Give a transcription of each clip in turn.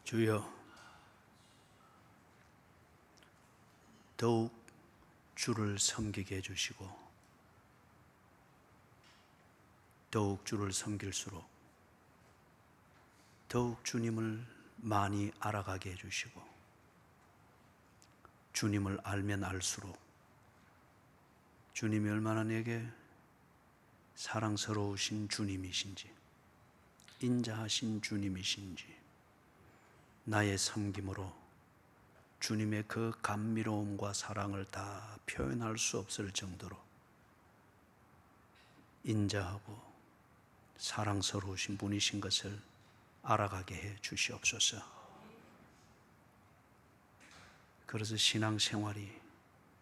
주여, 더욱 주를 섬기게 해주시고 더욱 주를 섬길수록 더욱 주님을 많이 알아가게 해주시고 주님을 알면 알수록 주님이 얼마나 내게 사랑스러우신 주님이신지, 인자하신 주님이신지, 나의 섬김으로 주님의 그 감미로움과 사랑을 다 표현할 수 없을 정도로 인자하고 사랑스러우신 분이신 것을 알아가게 해 주시옵소서. 그래서 신앙생활이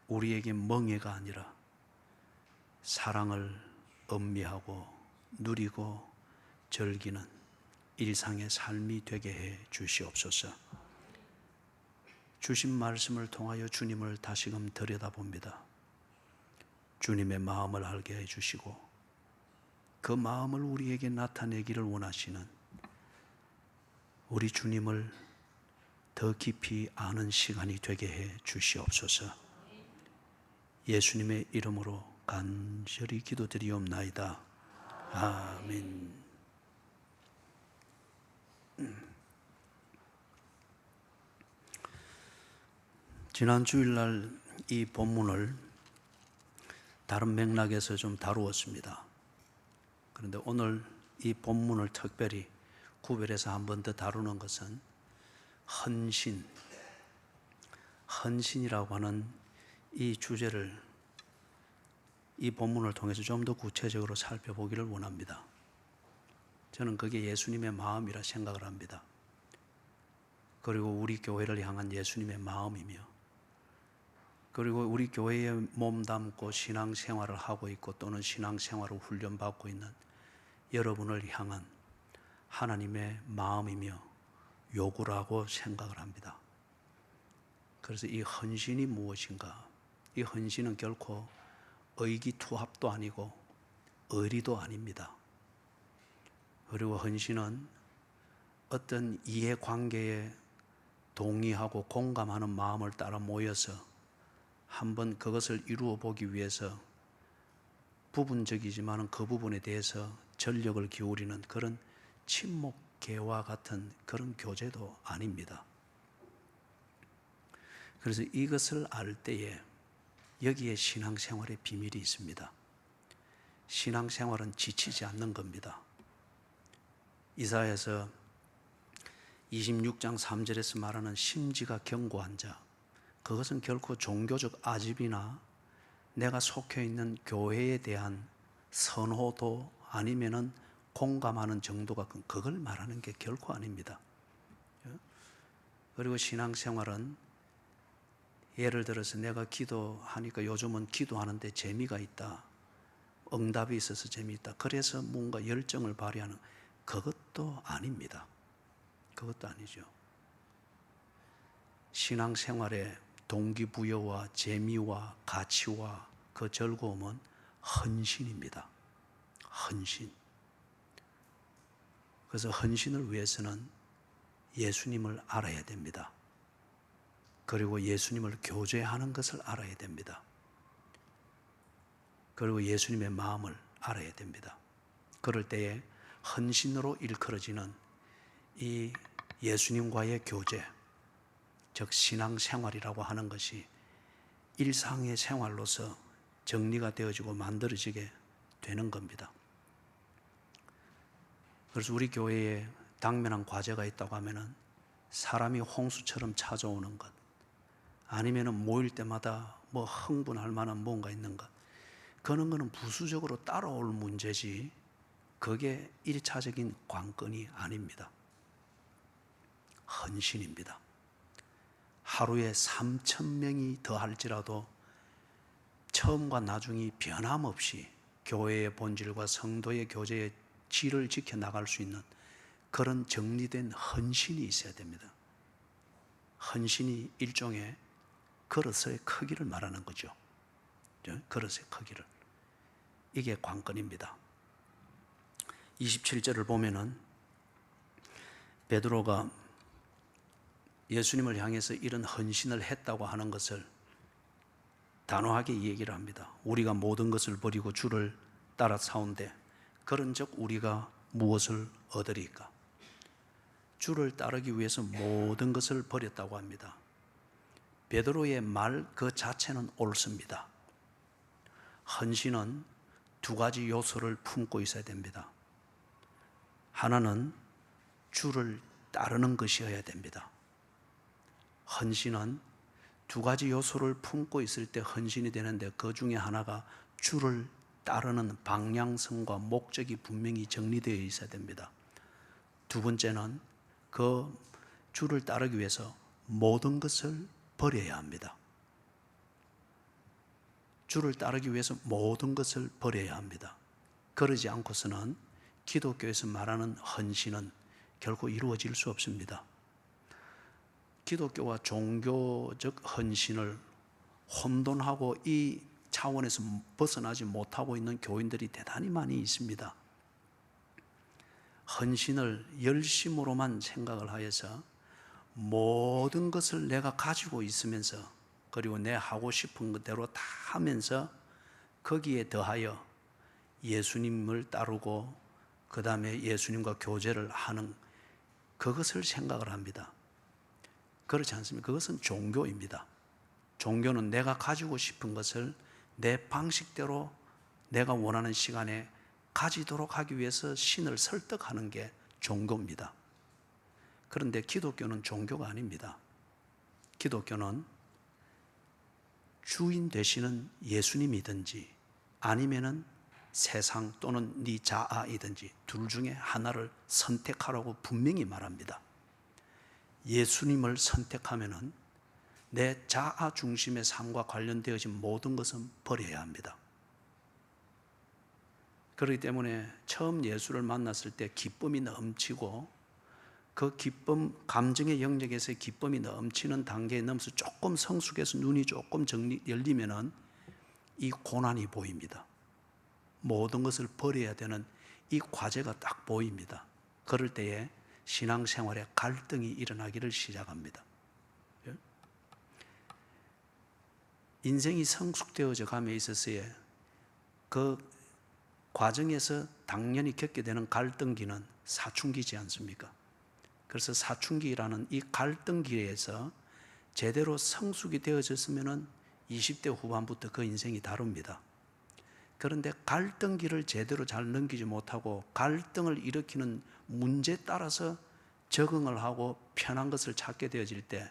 우리에게 멍해가 아니라 사랑을 음미하고 누리고 즐기는 일상의 삶이 되게 해 주시옵소서. 주신 말씀을 통하여 주님을 다시금 들여다봅니다. 주님의 마음을 알게 해 주시고 그 마음을 우리에게 나타내기를 원하시는 우리 주님을 더 깊이 아는 시간이 되게 해 주시옵소서. 예수님의 이름으로 간절히 기도드리옵나이다. 아멘. 지난 주일날 이 본문을 다른 맥락에서 좀 다루었습니다. 그런데 오늘 이 본문을 특별히 구별해서 한 번 더 다루는 것은 헌신이라고 하는 이 주제를 이 본문을 통해서 좀 더 구체적으로 살펴보기를 원합니다. 저는 그게 예수님의 마음이라 생각을 합니다. 그리고 우리 교회를 향한 예수님의 마음이며, 그리고 우리 교회에 몸담고 신앙생활을 하고 있고 또는 신앙생활을 훈련받고 있는 여러분을 향한 하나님의 마음이며 요구라고 생각을 합니다. 그래서 이 헌신이 무엇인가? 이 헌신은 결코 의기투합도 아니고 의리도 아닙니다. 그리고 헌신은 어떤 이해관계에 동의하고 공감하는 마음을 따라 모여서 한번 그것을 이루어 보기 위해서 부분적이지만 그 부분에 대해서 전력을 기울이는 그런 친목계와 같은 그런 교제도 아닙니다. 그래서 이것을 알 때에 여기에 신앙생활의 비밀이 있습니다. 신앙생활은 지치지 않는 겁니다. 이사야서 26장 3절에서 말하는 심지가 견고한 자, 그것은 결코 종교적 아집이나 내가 속해 있는 교회에 대한 선호도 아니면은 공감하는 정도가 그걸 말하는 게 결코 아닙니다. 그리고 신앙생활은 예를 들어서 내가 기도하니까 요즘은 기도하는데 재미가 있다, 응답이 있어서 재미있다, 그래서 뭔가 열정을 발휘하는, 그것도 아닙니다. 그것도 아니죠. 신앙생활의 동기부여와 재미와 가치와 그 즐거움은 헌신입니다. 헌신. 그래서 헌신을 위해서는 예수님을 알아야 됩니다. 그리고 예수님을 교제하는 것을 알아야 됩니다. 그리고 예수님의 마음을 알아야 됩니다. 그럴 때에 헌신으로 일컬어지는 이 예수님과의 교제, 즉 신앙생활이라고 하는 것이 일상의 생활로서 정리가 되어지고 만들어지게 되는 겁니다. 그래서 우리 교회에 당면한 과제가 있다고 하면은 사람이 홍수처럼 찾아오는 것, 아니면은 모일 때마다 뭐 흥분할 만한 뭔가 있는 것, 그런 거는 부수적으로 따라올 문제지 그게 1차적인 관건이 아닙니다. 헌신입니다. 하루에 3,000명이 더 할지라도 처음과 나중이 변함없이 교회의 본질과 성도의 교제의 질을 지켜나갈 수 있는 그런 정리된 헌신이 있어야 됩니다. 헌신이 일종의 그릇의 크기를 말하는 거죠. 그릇의 크기를. 이게 관건입니다. 27절을 보면은 베드로가 예수님을 향해서 이런 헌신을 했다고 하는 것을 단호하게 얘기를 합니다. 우리가 모든 것을 버리고 주를 따라 사온데 그런즉 우리가 무엇을 얻으리까? 주를 따르기 위해서 모든 것을 버렸다고 합니다. 베드로의 말 그 자체는 옳습니다. 헌신은 두 가지 요소를 품고 있어야 됩니다. 하나는 주를 따르는 것이어야 됩니다. 헌신은 두 가지 요소를 품고 있을 때 헌신이 되는데 그 중에 하나가 주를 따르는 방향성과 목적이 분명히 정리되어 있어야 됩니다. 두 번째는 그 주를 따르기 위해서 모든 것을 버려야 합니다. 주를 따르기 위해서 모든 것을 버려야 합니다. 그러지 않고서는 기독교에서 말하는 헌신은 결코 이루어질 수 없습니다. 기독교와 종교적 헌신을 혼돈하고 이 차원에서 벗어나지 못하고 있는 교인들이 대단히 많이 있습니다. 헌신을 열심으로만 생각을 하여서 모든 것을 내가 가지고 있으면서 그리고 내 하고 싶은 것대로 다 하면서 거기에 더하여 예수님을 따르고 그 다음에 예수님과 교제를 하는 그것을 생각을 합니다. 그렇지 않습니까? 그것은 종교입니다. 종교는 내가 가지고 싶은 것을 내 방식대로 내가 원하는 시간에 가지도록 하기 위해서 신을 설득하는 게 종교입니다. 그런데 기독교는 종교가 아닙니다. 기독교는 주인 되시는 예수님이든지 아니면은 세상 또는 네 자아이든지 둘 중에 하나를 선택하라고 분명히 말합니다. 예수님을 선택하면은 내 자아 중심의 삶과 관련되어진 모든 것은 버려야 합니다. 그렇기 때문에 처음 예수를 만났을 때 기쁨이 넘치고 그 기쁨, 감정의 영역에서 기쁨이 넘치는 단계에 넘어서 조금 성숙해서 눈이 조금 열리면은 이 고난이 보입니다. 모든 것을 버려야 되는 이 과제가 딱 보입니다. 그럴 때에 신앙생활에 갈등이 일어나기를 시작합니다. 인생이 성숙되어져 감에 있어서의 그 과정에서 당연히 겪게 되는 갈등기는 사춘기지 않습니까? 그래서 사춘기라는 이 갈등기에서 제대로 성숙이 되어졌으면 20대 후반부터 그 인생이 다릅니다. 그런데 갈등기를 제대로 잘 넘기지 못하고 갈등을 일으키는 문제에 따라서 적응을 하고 편한 것을 찾게 되어질 때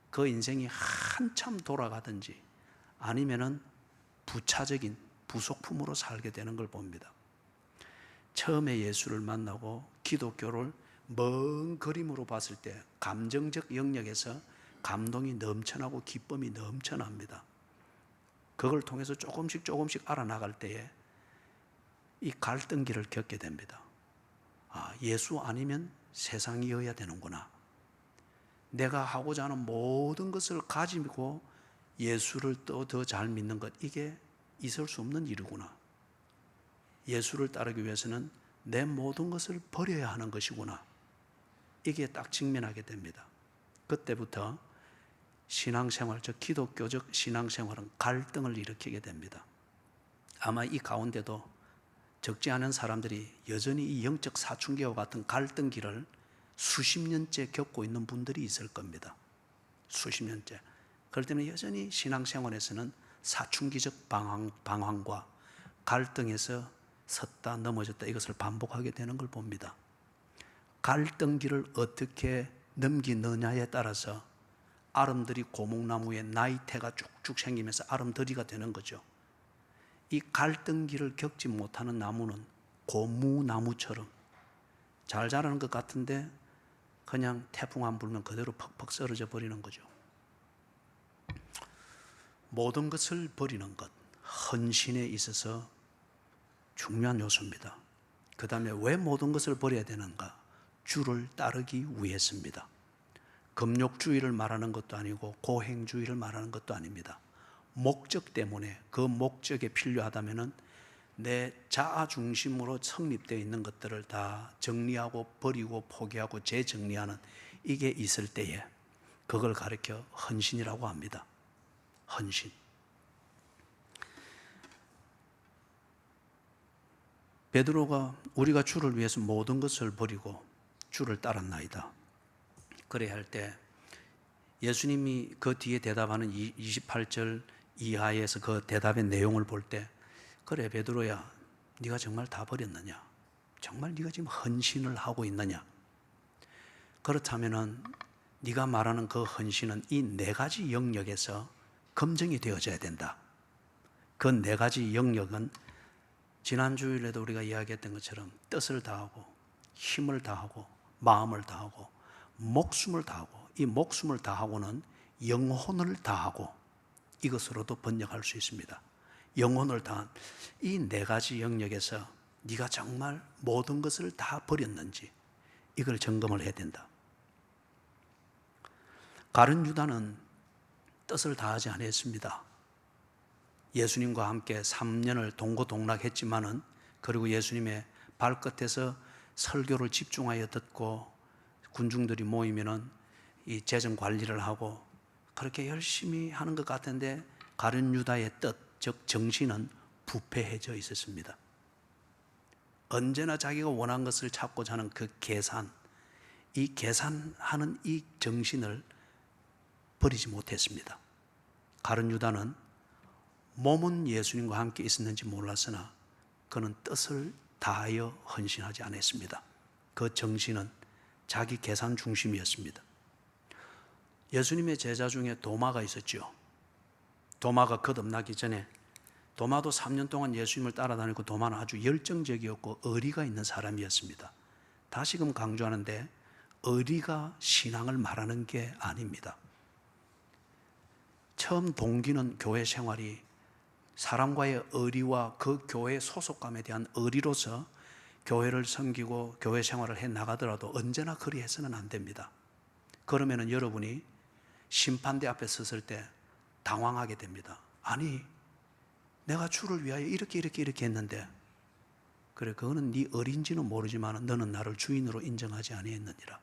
그 인생이 한참 돌아가든지 아니면은 부차적인 부속품으로 살게 되는 걸 봅니다. 처음에 예수를 만나고 기독교를 먼 그림으로 봤을 때 감정적 영역에서 감동이 넘쳐나고 기쁨이 넘쳐납니다. 그걸 통해서 조금씩 알아나갈 때에 이 갈등기를 겪게 됩니다. 아, 예수 아니면 세상이어야 되는구나. 내가 하고자 하는 모든 것을 가지고 예수를 또 더 잘 믿는 것, 이게 있을 수 없는 일이구나. 예수를 따르기 위해서는 내 모든 것을 버려야 하는 것이구나. 이게 딱 직면하게 됩니다. 그때부터 신앙생활, 즉 기독교적 신앙생활은 갈등을 일으키게 됩니다. 아마 이 가운데도 적지 않은 사람들이 여전히 이 영적 사춘기와 같은 갈등기를 수십 년째 겪고 있는 분들이 있을 겁니다. 수십 년째. 그럴 때는 여전히 신앙생활에서는 사춘기적 방황과 갈등에서 섰다 넘어졌다 이것을 반복하게 되는 걸 봅니다. 갈등기를 어떻게 넘기느냐에 따라서 아름드리 고목나무에 나이테가 쭉쭉 생기면서 아름드리가 되는 거죠. 이 갈등기를 겪지 못하는 나무는 고무나무처럼 잘 자라는 것 같은데 그냥 태풍 안 불면 그대로 퍽퍽 썰어져 버리는 거죠. 모든 것을 버리는 것, 헌신에 있어서 중요한 요소입니다. 그 다음에 왜 모든 것을 버려야 되는가? 주를 따르기 위해서입니다. 금욕주의를 말하는 것도 아니고 고행주의를 말하는 것도 아닙니다. 목적 때문에 그 목적에 필요하다면은 내 자아 중심으로 성립되어 있는 것들을 다 정리하고 버리고 포기하고 재정리하는 이게 있을 때에 그걸 가리켜 헌신이라고 합니다. 헌신. 베드로가 우리가 주를 위해서 모든 것을 버리고 주를 따랐나이다. 그래야 할 때 예수님이 그 뒤에 대답하는 28절 이하에서 그 대답의 내용을 볼 때, 그래 베드로야, 네가 정말 다 버렸느냐? 정말 네가 지금 헌신을 하고 있느냐? 그렇다면은 네가 말하는 그 헌신은 이 네 가지 영역에서 검증이 되어져야 된다. 그 네 가지 영역은 지난 주일에도 우리가 이야기했던 것처럼 뜻을 다하고 힘을 다하고 마음을 다하고 목숨을 다하고, 이 목숨을 다하고는 영혼을 다하고, 이것으로도 번역할 수 있습니다. 영혼을 다한 이 네 가지 영역에서 네가 정말 모든 것을 다 버렸는지 이걸 점검을 해야 된다. 가룟 유다는 뜻을 다하지 않았습니다. 예수님과 함께 3년을 동고동락했지만은, 그리고 예수님의 발끝에서 설교를 집중하여 듣고 군중들이 모이면은 이 재정 관리를 하고 그렇게 열심히 하는 것 같은데, 가룟 유다의 뜻, 즉 정신은 부패해져 있었습니다. 언제나 자기가 원한 것을 찾고자 하는 그 계산, 이 계산하는 이 정신을 버리지 못했습니다. 가룟 유다는 몸은 예수님과 함께 있었는지 몰랐으나 그는 뜻을 다하여 헌신하지 않았습니다. 그 정신은 자기 계산 중심이었습니다. 예수님의 제자 중에 도마가 있었죠. 도마가 거듭나기 전에, 도마도 3년 동안 예수님을 따라다니고, 도마는 아주 열정적이었고 의리가 있는 사람이었습니다. 다시금 강조하는데, 의리가 신앙을 말하는 게 아닙니다. 처음 동기는 교회 생활이 사람과의 의리와 그 교회 소속감에 대한 의리로서 교회를 섬기고 교회 생활을 해 나가더라도 언제나 그리해서는 안 됩니다. 그러면은 여러분이 심판대 앞에 섰을 때 당황하게 됩니다. 아니, 내가 주를 위하여 이렇게 했는데, 그래, 그거는 네 의리인지는 모르지만 너는 나를 주인으로 인정하지 아니했느니라.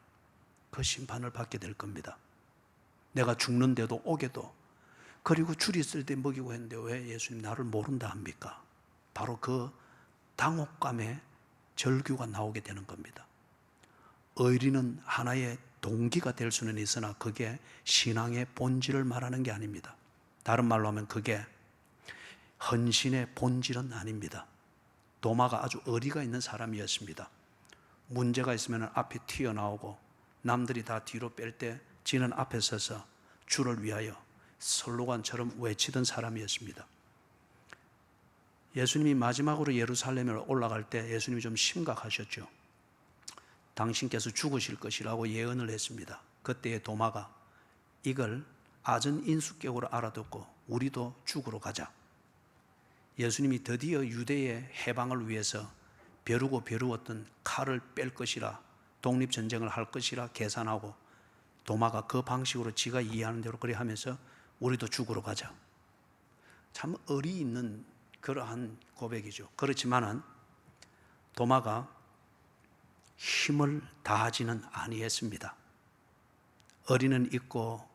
그 심판을 받게 될 겁니다. 내가 죽는데도 오게도, 그리고 줄이 있을 때 먹이고 했는데 왜 예수님 나를 모른다 합니까? 바로 그 당혹감에 절규가 나오게 되는 겁니다. 의리는 하나의 동기가 될 수는 있으나 그게 신앙의 본질을 말하는 게 아닙니다. 다른 말로 하면 그게 헌신의 본질은 아닙니다. 도마가 아주 의리가 있는 사람이었습니다. 문제가 있으면 앞에 튀어나오고 남들이 다 뒤로 뺄 때 지는 앞에 서서 주를 위하여 슬로건처럼 외치던 사람이었습니다. 예수님이 마지막으로 예루살렘에 올라갈 때 예수님이 좀 심각하셨죠. 당신께서 죽으실 것이라고 예언을 했습니다. 그때의 도마가 이걸 아전 인수격으로 알아듣고 우리도 죽으러 가자. 예수님이 드디어 유대의 해방을 위해서 벼르고 벼르었던 칼을 뺄 것이라, 독립전쟁을 할 것이라 계산하고, 도마가 그 방식으로 지가 이해하는 대로 그래 하면서 우리도 죽으러 가자. 참 의리 있는 그러한 고백이죠. 그렇지만은 도마가 힘을 다하지는 아니했습니다. 의리는 있고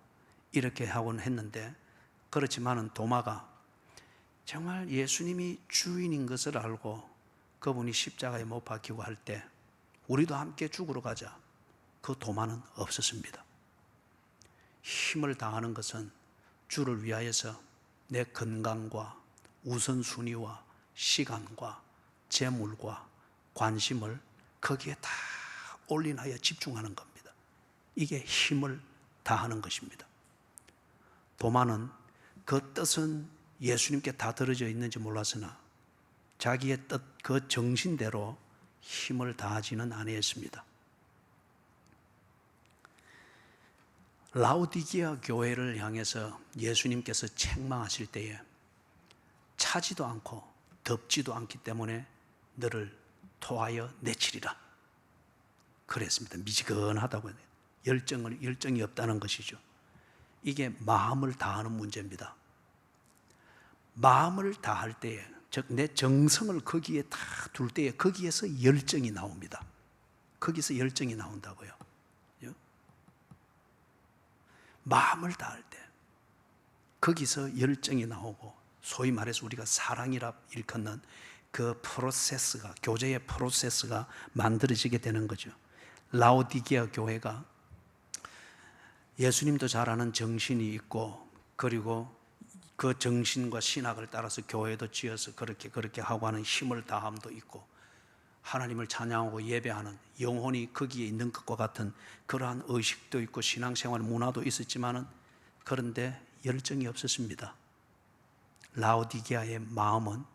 이렇게 하곤 했는데, 그렇지만은 도마가 정말 예수님이 주인인 것을 알고 그분이 십자가에 못 박히고 할 때 우리도 함께 죽으러 가자, 그 도마는 없었습니다. 힘을 다하는 것은 주를 위하여서 내 건강과 우선순위와 시간과 재물과 관심을 거기에 다 올인하여 집중하는 겁니다. 이게 힘을 다하는 것입니다. 도마는 그 뜻은 예수님께 다 들어져 있는지 몰랐으나 자기의 뜻, 그 정신대로 힘을 다하지는 아니했습니다. 라오디게아 교회를 향해서 예수님께서 책망하실 때에 차지도 않고 덥지도 않기 때문에 너를 토하여 내치리라 그랬습니다. 미지근하다고 해요. 열정이 없다는 것이죠. 이게 마음을 다하는 문제입니다. 마음을 다할 때에, 즉 내 정성을 거기에 다 둘 때에 거기에서 열정이 나옵니다. 거기서 열정이 나온다고요. 마음을 다할 때 거기서 열정이 나오고, 소위 말해서 우리가 사랑이라 일컫는 그 프로세스가, 교제의 프로세스가 만들어지게 되는 거죠. 라오디게아 교회가 예수님도 잘 아는 정신이 있고, 그리고 그 정신과 신학을 따라서 교회도 지어서 그렇게 하고 하는 힘을 다함도 있고, 하나님을 찬양하고 예배하는 영혼이 거기에 있는 것과 같은 그러한 의식도 있고 신앙생활 문화도 있었지만은, 그런데 열정이 없었습니다. 라오디게아의 마음은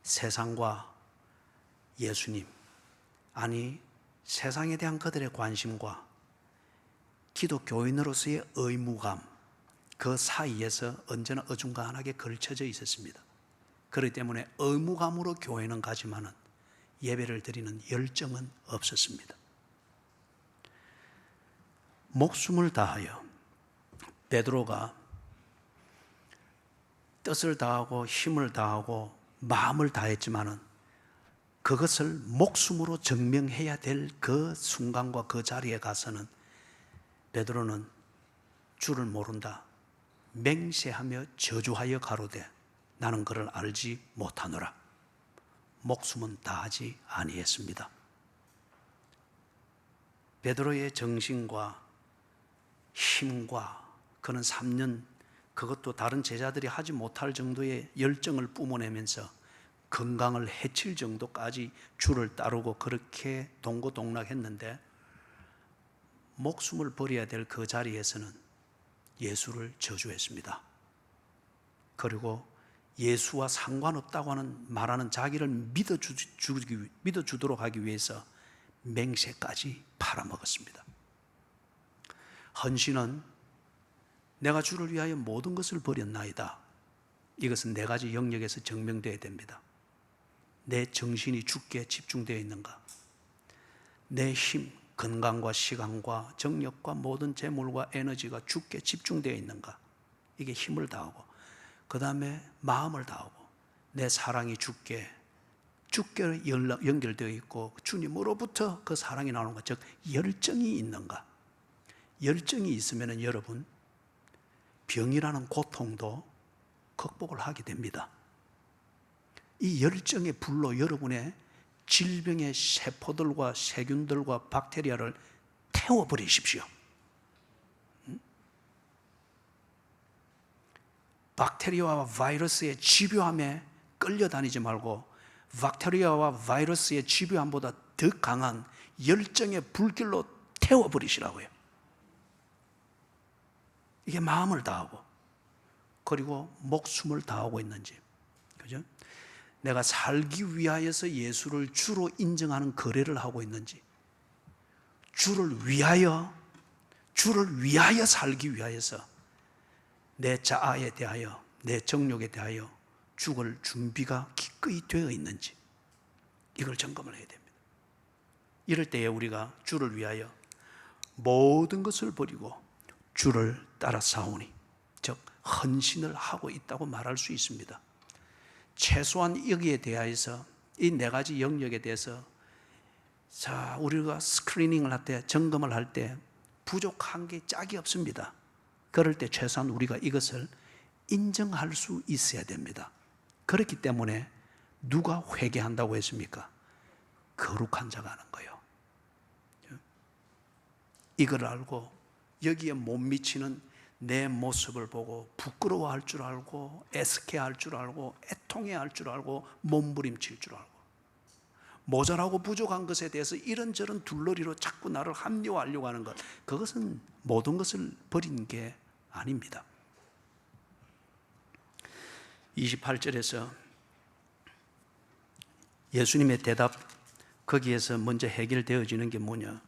세상과 예수님, 아니 세상에 대한 그들의 관심과 기독교인으로서의 의무감, 그 사이에서 언제나 어중간하게 걸쳐져 있었습니다. 그렇기 때문에 의무감으로 교회는 가지만은 예배를 드리는 열정은 없었습니다. 목숨을 다하여 베드로가 뜻을 다하고 힘을 다하고 마음을 다했지만은 그것을 목숨으로 증명해야 될 그 순간과 그 자리에 가서는 베드로는 주를 모른다 맹세하며 저주하여 가로되 나는 그를 알지 못하노라. 목숨은 다하지 아니했습니다. 베드로의 정신과 힘과 그는 3년, 그것도 다른 제자들이 하지 못할 정도의 열정을 뿜어내면서 건강을 해칠 정도까지 주를 따르고 그렇게 동고동락했는데, 목숨을 버려야 될 그 자리에서는 예수를 저주했습니다. 그리고 예수와 상관없다고 말하는 자기를 믿어주도록 하기 위해서 맹세까지 팔아먹었습니다. 헌신은 내가 주를 위하여 모든 것을 버렸나이다. 이것은 네 가지 영역에서 증명되어야 됩니다. 내 정신이 주께 집중되어 있는가? 내 힘, 건강과 시간과 정력과 모든 재물과 에너지가 주께 집중되어 있는가? 이게 힘을 다하고, 그 다음에 마음을 다하고, 내 사랑이 주께 연결되어 있고 주님으로부터 그 사랑이 나오는 것, 즉 열정이 있는가? 열정이 있으면 여러분 병이라는 고통도 극복을 하게 됩니다. 이 열정의 불로 여러분의 질병의 세포들과 세균들과 박테리아를 태워버리십시오. 박테리아와 바이러스의 집요함에 끌려다니지 말고 박테리아와 바이러스의 집요함보다 더 강한 열정의 불길로 태워버리시라고요. 이게 마음을 다하고, 그리고 목숨을 다하고 있는지, 그죠? 내가 살기 위하여서 예수를 주로 인정하는 거래를 하고 있는지, 주를 위하여 살기 위하여서 내 자아에 대하여, 내 정욕에 대하여 죽을 준비가 기꺼이 되어 있는지, 이걸 점검을 해야 됩니다. 이럴 때에 우리가 주를 위하여 모든 것을 버리고 주를 따라 싸우니, 즉 헌신을 하고 있다고 말할 수 있습니다. 최소한 여기에 대하여서, 이 네 가지 영역에 대해서 우리가 스크리닝을 할 때, 점검을 할 때 부족한 게 짝이 없습니다. 그럴 때 최소한 우리가 이것을 인정할 수 있어야 됩니다. 그렇기 때문에 누가 회개한다고 했습니까? 거룩한 자가 하는 거예요. 이걸 알고 여기에 못 미치는 내 모습을 보고 부끄러워할 줄 알고, 애석해할 줄 알고, 애통해할 줄 알고, 몸부림칠 줄 알고, 모자라고 부족한 것에 대해서 이런저런 둘러리로 자꾸 나를 합리화하려고 하는 것, 그것은 모든 것을 버린 게 아닙니다. 28절에서 예수님의 대답, 거기에서 먼저 해결되어지는 게 뭐냐?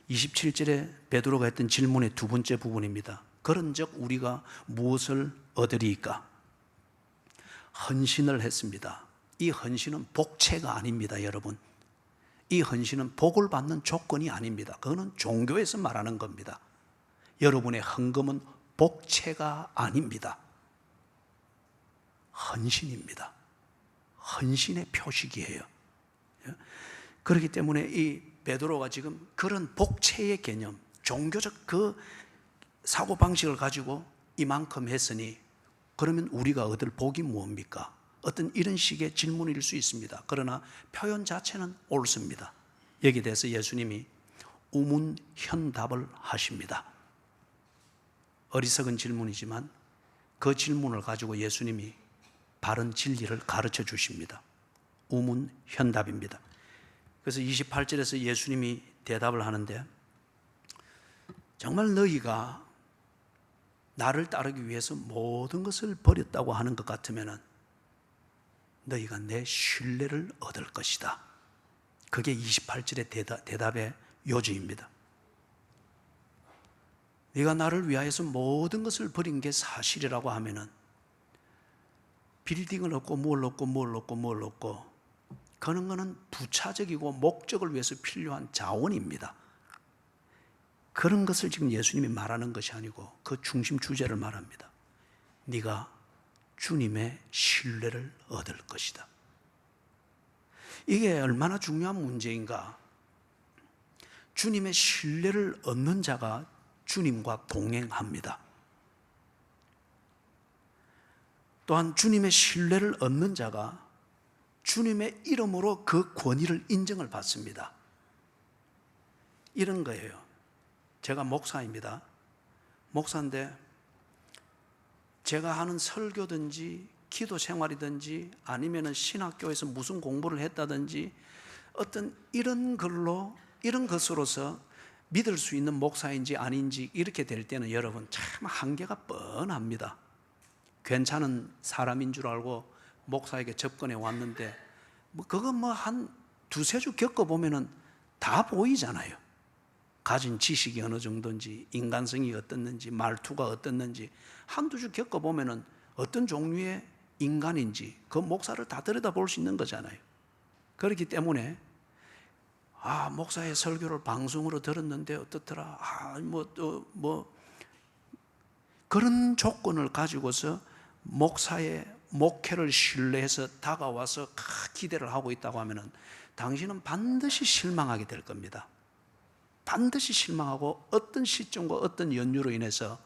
27절에 베드로가 했던 질문의 두 번째 부분입니다. 그런즉 우리가 무엇을 얻으리이까? 헌신을 했습니다. 이 헌신은 복채가 아닙니다, 여러분. 이 헌신은 복을 받는 조건이 아닙니다. 그거는 종교에서 말하는 겁니다. 여러분의 헌금은 복채가 아닙니다. 헌신입니다. 헌신의 표식이에요. 그렇기 때문에 이 베드로가 지금 그런 복채의 개념, 종교적 그 사고방식을 가지고 이만큼 했으니 그러면 우리가 얻을 복이 무엇입니까? 어떤 이런 식의 질문일 수 있습니다. 그러나 표현 자체는 옳습니다. 여기에 대해서 예수님이 우문현답을 하십니다. 어리석은 질문이지만 그 질문을 가지고 예수님이 바른 진리를 가르쳐 주십니다. 우문현답입니다. 그래서 28절에서 예수님이 대답을 하는데, 정말 너희가 나를 따르기 위해서 모든 것을 버렸다고 하는 것 같으면 너희가 내 신뢰를 얻을 것이다. 그게 28절의 대답의 요지입니다. 네가 나를 위하여서 모든 것을 버린 게 사실이라고 하면은 빌딩을 얻고 뭘 얻고 그런 거는 부차적이고 목적을 위해서 필요한 자원입니다. 그런 것을 지금 예수님이 말하는 것이 아니고 그 중심 주제를 말합니다. 네가 주님의 신뢰를 얻을 것이다. 이게 얼마나 중요한 문제인가. 주님의 신뢰를 얻는 자가 주님과 동행합니다. 또한 주님의 신뢰를 얻는 자가 주님의 이름으로 그 권위를 인정을 받습니다. 이런 거예요. 제가 목사입니다. 목사인데 제가 하는 설교든지 기도 생활이든지 아니면 신학교에서 무슨 공부를 했다든지 어떤 이런 걸로, 이런 것으로서 믿을 수 있는 목사인지 아닌지 이렇게 될 때는 여러분 참 한계가 뻔합니다. 괜찮은 사람인 줄 알고 목사에게 접근해 왔는데 그거 한 두세 주 겪어보면 다 보이잖아요. 가진 지식이 어느 정도인지, 인간성이 어떻는지, 말투가 어떻는지 한두 주 겪어보면 어떤 종류의 인간인지 그 목사를 다 들여다볼 수 있는 거잖아요. 그렇기 때문에 목사의 설교를 방송으로 들었는데 어떻더라, 그런 조건을 가지고서 목사의 목회를 신뢰해서 다가와서 기대를 하고 있다고 하면 당신은 반드시 실망하게 될 겁니다. 반드시 실망하고 어떤 시점과 어떤 연유로 인해서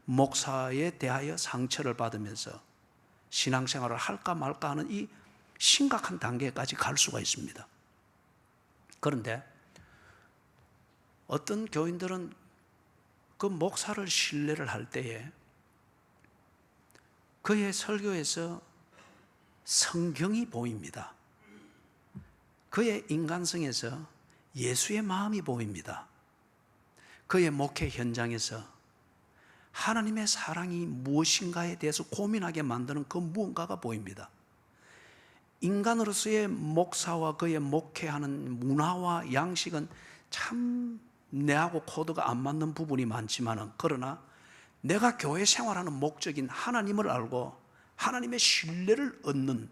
목사에 대하여 상처를 받으면서 신앙생활을 할까 말까 하는 이 심각한 단계까지 갈 수가 있습니다. 그런데 어떤 교인들은 그 목사를 신뢰를 할 때에 그의 설교에서 성경이 보입니다. 그의 인간성에서 예수의 마음이 보입니다. 그의 목회 현장에서 하나님의 사랑이 무엇인가에 대해서 고민하게 만드는 그 무언가가 보입니다. 인간으로서의 목사와 그의 목회하는 문화와 양식은 참 내하고 코드가 안 맞는 부분이 많지만, 그러나 내가 교회 생활하는 목적인 하나님을 알고 하나님의 신뢰를 얻는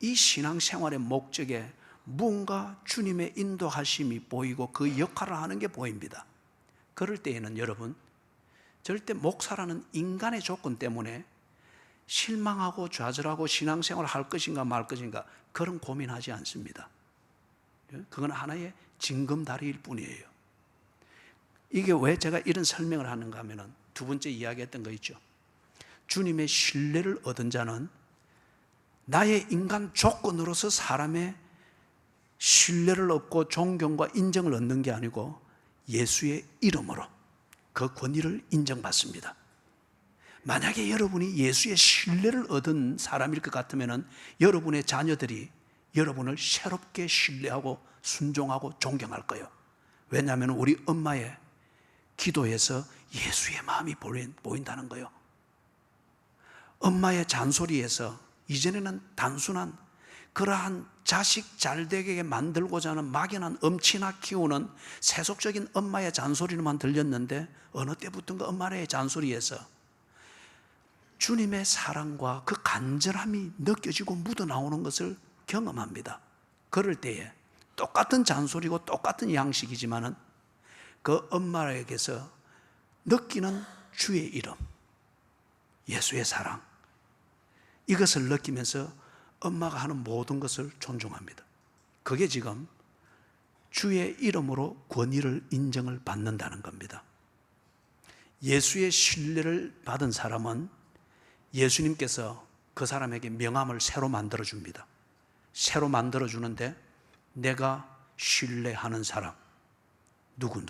이 신앙생활의 목적에 무언가 주님의 인도하심이 보이고 그 역할을 하는 게 보입니다. 그럴 때에는 여러분 절대 목사라는 인간의 조건 때문에 실망하고 좌절하고 신앙생활을 할 것인가 말 것인가 그런 고민하지 않습니다. 그건 하나의 징검다리일 뿐이에요. 이게 왜 제가 이런 설명을 하는가 하면 두 번째 이야기했던 거 있죠. 주님의 신뢰를 얻은 자는 나의 인간 조건으로서 사람의 신뢰를 얻고 존경과 인정을 얻는 게 아니고 예수의 이름으로 그 권위를 인정받습니다. 만약에 여러분이 예수의 신뢰를 얻은 사람일 것 같으면 여러분의 자녀들이 여러분을 새롭게 신뢰하고 순종하고 존경할 거예요. 왜냐하면 우리 엄마의 기도에서 예수의 마음이 보인다는 거예요. 엄마의 잔소리에서 이전에는 단순한 그러한 자식 잘되게 만들고자 하는 막연한 엄친아 키우는 세속적인 엄마의 잔소리로만 들렸는데 어느 때부턴가 엄마의 잔소리에서 주님의 사랑과 그 간절함이 느껴지고 묻어나오는 것을 경험합니다. 그럴 때에 똑같은 잔소리고 똑같은 양식이지만은 그 엄마에게서 느끼는 주의 이름, 예수의 사랑, 이것을 느끼면서 엄마가 하는 모든 것을 존중합니다. 그게 지금 주의 이름으로 권위를 인정을 받는다는 겁니다. 예수의 신뢰를 받은 사람은 예수님께서 그 사람에게 명함을 새로 만들어 줍니다. 새로 만들어 주는데 내가 신뢰하는 사람 누구.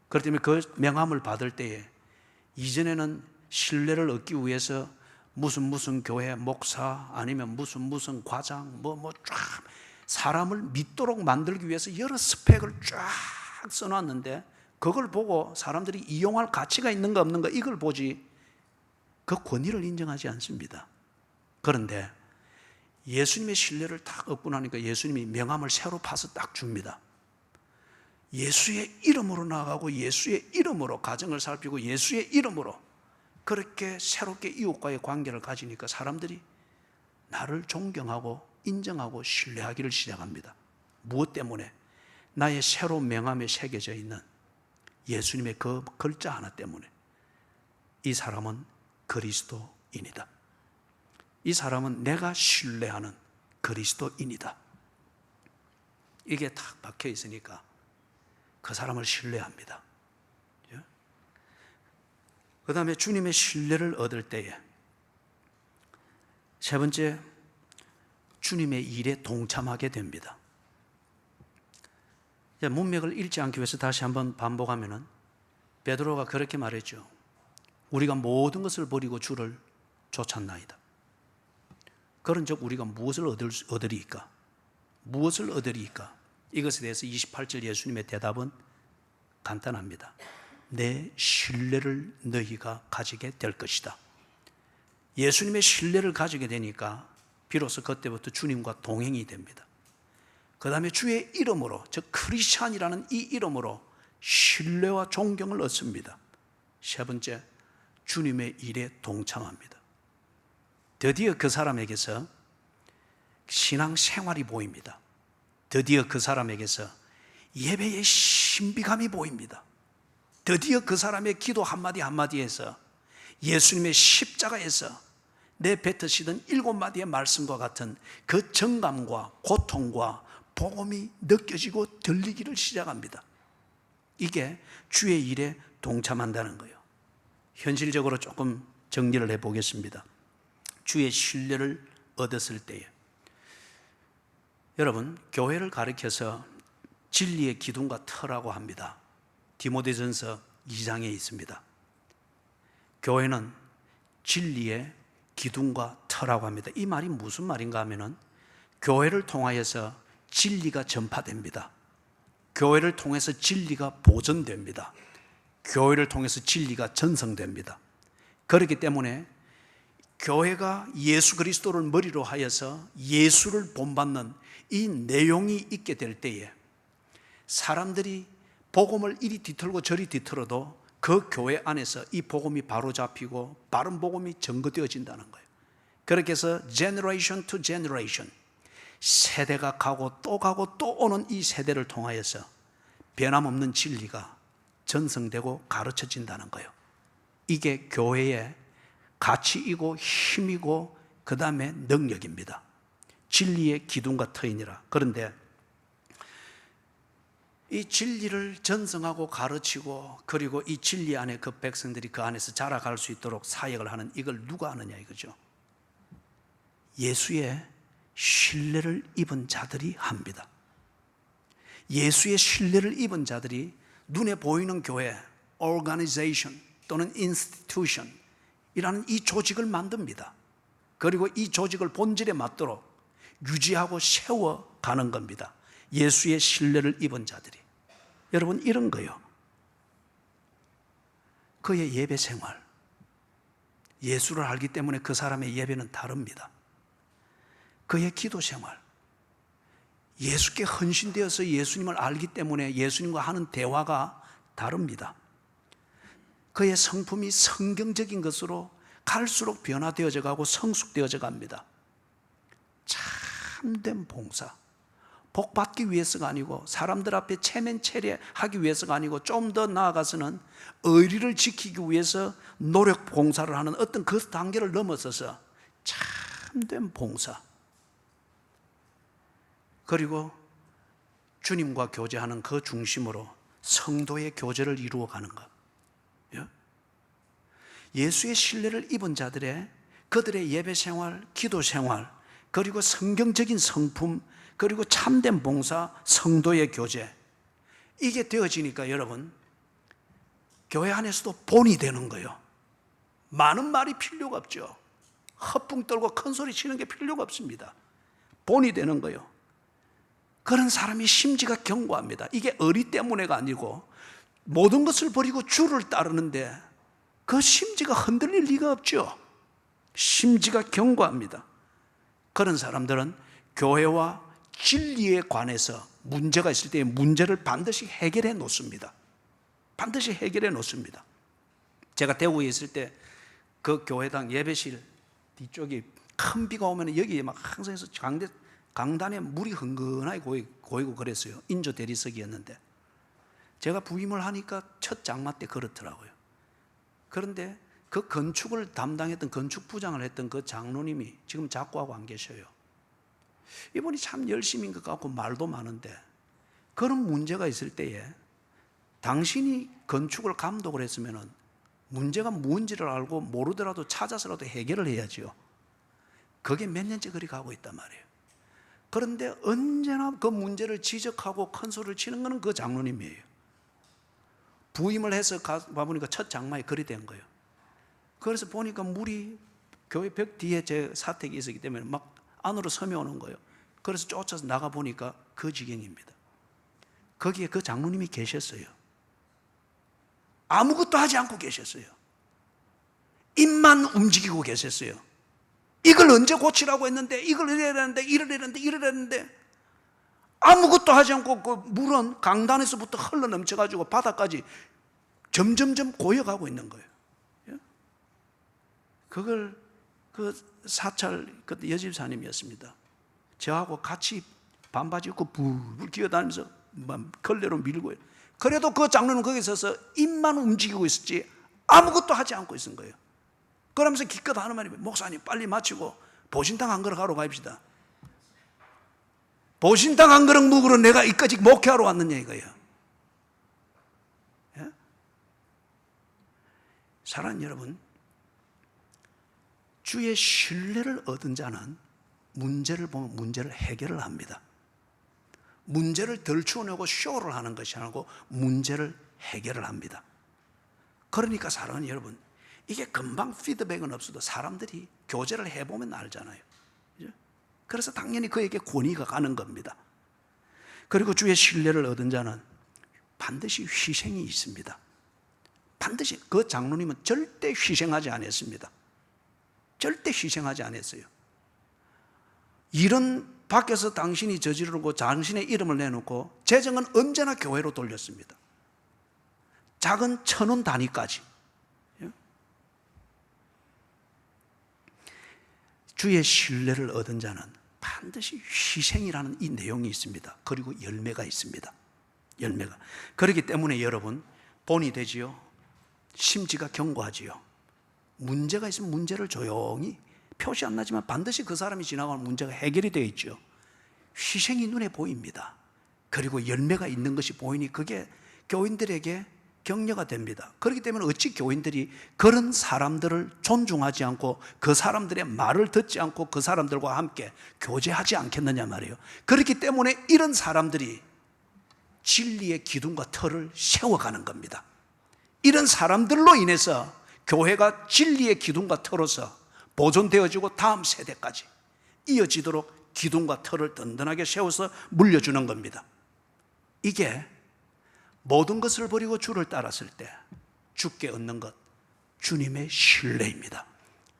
그렇기 때문에 그 명함을 받을 때에 이전에는 신뢰를 얻기 위해서 무슨 교회 목사 아니면 무슨 과장 쫙 사람을 믿도록 만들기 위해서 여러 스펙을 쫙 써놨는데 그걸 보고 사람들이 이용할 가치가 있는가 없는가 이걸 보지 그 권위를 인정하지 않습니다. 그런데 예수님의 신뢰를 딱 얻고 나니까 예수님이 명함을 새로 파서 딱 줍니다. 예수의 이름으로 나아가고 예수의 이름으로 가정을 살피고 예수의 이름으로 그렇게 새롭게 이웃과의 관계를 가지니까 사람들이 나를 존경하고 인정하고 신뢰하기를 시작합니다. 무엇 때문에? 나의 새로운 명함에 새겨져 있는 예수님의 그 글자 하나 때문에. 이 사람은 그리스도인이다. 이 사람은 내가 신뢰하는 그리스도인이다. 이게 딱 박혀 있으니까 그 사람을 신뢰합니다. 그 다음에 주님의 신뢰를 얻을 때에 세 번째, 주님의 일에 동참하게 됩니다. 문맥을 잃지 않기 위해서 다시 한번 반복하면은 베드로가 그렇게 말했죠. 우리가 모든 것을 버리고 주를 쫓았나이다. 그런즉 우리가 무엇을 얻으리이까? 무엇을 얻으리이까? 이것에 대해서 28절 예수님의 대답은 간단합니다. 내 신뢰를 너희가 가지게 될 것이다. 예수님의 신뢰를 가지게 되니까 비로소 그때부터 주님과 동행이 됩니다. 그 다음에 주의 이름으로, 즉 크리스찬이라는 이 이름으로 신뢰와 존경을 얻습니다. 세 번째, 주님의 일에 동참합니다. 드디어 그 사람에게서 신앙 생활이 보입니다. 드디어 그 사람에게서 예배의 신비감이 보입니다. 드디어 그 사람의 기도 한마디 한마디에서 예수님의 십자가에서 내뱉으시던 7마디의 말씀과 같은 그 정감과 고통과 복음이 느껴지고 들리기를 시작합니다. 이게 주의 일에 동참한다는 거예요. 현실적으로 조금 정리를 해보겠습니다. 주의 신뢰를 얻었을 때에 여러분, 교회를 가리켜서 진리의 기둥과 터라고 합니다. 디모데전서 2장에 있습니다. 교회는 진리의 기둥과 터라고 합니다. 이 말이 무슨 말인가 하면은 교회를 통하여서 진리가 전파됩니다. 교회를 통해서 진리가 보존됩니다. 교회를 통해서 진리가 전성됩니다. 그렇기 때문에 교회가 예수 그리스도를 머리로 하여서 예수를 본받는 이 내용이 있게 될 때에 사람들이 복음을 이리 뒤틀고 저리 뒤틀어도 그 교회 안에서 이 복음이 바로 잡히고 바른 복음이 전거되어진다는 거예요. 그렇게 해서 generation to generation, 세대가 가고 또 오는 이 세대를 통하여서 변함없는 진리가 전성되고 가르쳐진다는 거예요. 이게 교회의 가치이고 힘이고 그 다음에 능력입니다. 진리의 기둥과 터이니라. 그런데 이 진리를 전승하고 가르치고 그리고 이 진리 안에 그 백성들이 그 안에서 자라갈 수 있도록 사역을 하는 이걸 누가 하느냐 이거죠. 예수의 신뢰를 입은 자들이 합니다. 예수의 신뢰를 입은 자들이 눈에 보이는 교회, organization 또는 institution 이라는 이 조직을 만듭니다. 그리고 이 조직을 본질에 맞도록 유지하고 세워가는 겁니다. 예수의 신뢰를 입은 자들이. 여러분, 이런 거요. 그의 예배 생활, 예수를 알기 때문에 그 사람의 예배는 다릅니다. 그의 기도 생활, 예수께 헌신되어서 예수님을 알기 때문에 예수님과 하는 대화가 다릅니다. 그의 성품이 성경적인 것으로 갈수록 변화되어져 가고 성숙되어져 갑니다. 참된 봉사, 복 받기 위해서가 아니고 사람들 앞에 체면체례하기 위해서가 아니고 좀 더 나아가서는 의리를 지키기 위해서 노력 봉사를 하는 어떤 그 단계를 넘어서서 참된 봉사, 그리고 주님과 교제하는 그 중심으로 성도의 교제를 이루어가는 것. 예수의 신뢰를 입은 자들의 그들의 예배 생활, 기도 생활, 그리고 성경적인 성품, 그리고 참된 봉사, 성도의 교제, 이게 되어지니까 여러분 교회 안에서도 본이 되는 거예요. 많은 말이 필요가 없죠. 헛붕 떨고 큰 소리 치는 게 필요가 없습니다. 본이 되는 거예요. 그런 사람이 심지가 견고합니다. 이게 의리 때문에가 아니고 모든 것을 버리고 주를 따르는데 그 심지가 흔들릴 리가 없죠. 심지가 견고합니다. 그런 사람들은 교회와 진리에 관해서 문제가 있을 때 문제를 반드시 해결해 놓습니다. 반드시 해결해 놓습니다. 제가 대구에 있을 때 그 교회당 예배실 뒤쪽이 큰 비가 오면 여기에 막 항상 해서 강단에 물이 흥건하게 고이고 그랬어요. 인조 대리석이었는데 제가 부임을 하니까 첫 장마 때 그렇더라고요. 그런데 그 건축을 담당했던 건축부장을 했던 그 장로님이 지금 작고하고 안 계셔요. 이분이 참 열심인 것 같고 말도 많은데 그런 문제가 있을 때에 당신이 건축을 감독을 했으면 문제가 뭔지를 알고 모르더라도 찾아서라도 해결을 해야죠. 그게 몇 년째 그리 가고 있단 말이에요. 그런데 언제나 그 문제를 지적하고 큰 소리를 치는 것은 그 장로님이에요. 부임을 해서 가보니까 첫 장마에 그리 된 거예요. 그래서 보니까 물이 교회 벽 뒤에 제 사택이 있었기 때문에 막 안으로 스며오는 거예요. 그래서 쫓아서 나가보니까 그 지경입니다. 거기에 그 장로님이 계셨어요. 아무것도 하지 않고 계셨어요. 입만 움직이고 계셨어요. 이걸 언제 고치라고 했는데, 이걸 이래야 되는데, 이래야 되는데, 이래야 되는데, 아무것도 하지 않고 그 물은 강단에서부터 흘러 넘쳐가지고 바닥까지 점점점 고여가고 있는 거예요. 그걸 그 사찰 그때 여집사님이었습니다. 저하고 같이 반바지 입고 불불 기어다니면서 걸레로 밀고, 그래도 그 장로는 거기 서서 입만 움직이고 있었지 아무것도 하지 않고 있은 거예요. 그러면서 기껏 하는 말이, 목사님 빨리 마치고 보신탕 한 그릇 하러 가입시다. 보신탕 한 그릇 먹으러 내가 이까지 목회하러 왔느냐 이거예요. 예? 사랑하는 여러분, 주의 신뢰를 얻은 자는 문제를 보면 문제를 해결을 합니다. 문제를 덜추어내고 쇼를 하는 것이 아니고 문제를 해결을 합니다. 그러니까 사랑하는 여러분, 이게 금방 피드백은 없어도 사람들이 교제를 해보면 알잖아요. 그래서 당연히 그에게 권위가 가는 겁니다. 그리고 주의 신뢰를 얻은 자는 반드시 희생이 있습니다. 반드시. 그 장로님은 절대 희생하지 않았습니다. 절대 희생하지 않았어요. 일은 밖에서 당신이 저지르고 당신의 이름을 내놓고 재정은 언제나 교회로 돌렸습니다. 작은 1,000원 단위까지. 주의 신뢰를 얻은 자는 반드시 희생이라는 이 내용이 있습니다. 그리고 열매가 있습니다. 열매가. 그렇기 때문에 여러분, 본이 되지요. 심지가 견고하지요. 문제가 있으면 문제를 조용히, 표시 안 나지만 반드시 그 사람이 지나가면 문제가 해결이 되어 있죠. 희생이 눈에 보입니다. 그리고 열매가 있는 것이 보이니 그게 교인들에게 격려가 됩니다. 그렇기 때문에 어찌 교인들이 그런 사람들을 존중하지 않고 그 사람들의 말을 듣지 않고 그 사람들과 함께 교제하지 않겠느냐 말이에요. 그렇기 때문에 이런 사람들이 진리의 기둥과 터를 세워가는 겁니다. 이런 사람들로 인해서 교회가 진리의 기둥과 터로서 보존되어지고 다음 세대까지 이어지도록 기둥과 터를 든든하게 세워서 물려주는 겁니다. 이게 모든 것을 버리고 주를 따랐을 때 주께 얻는 것, 주님의 신뢰입니다.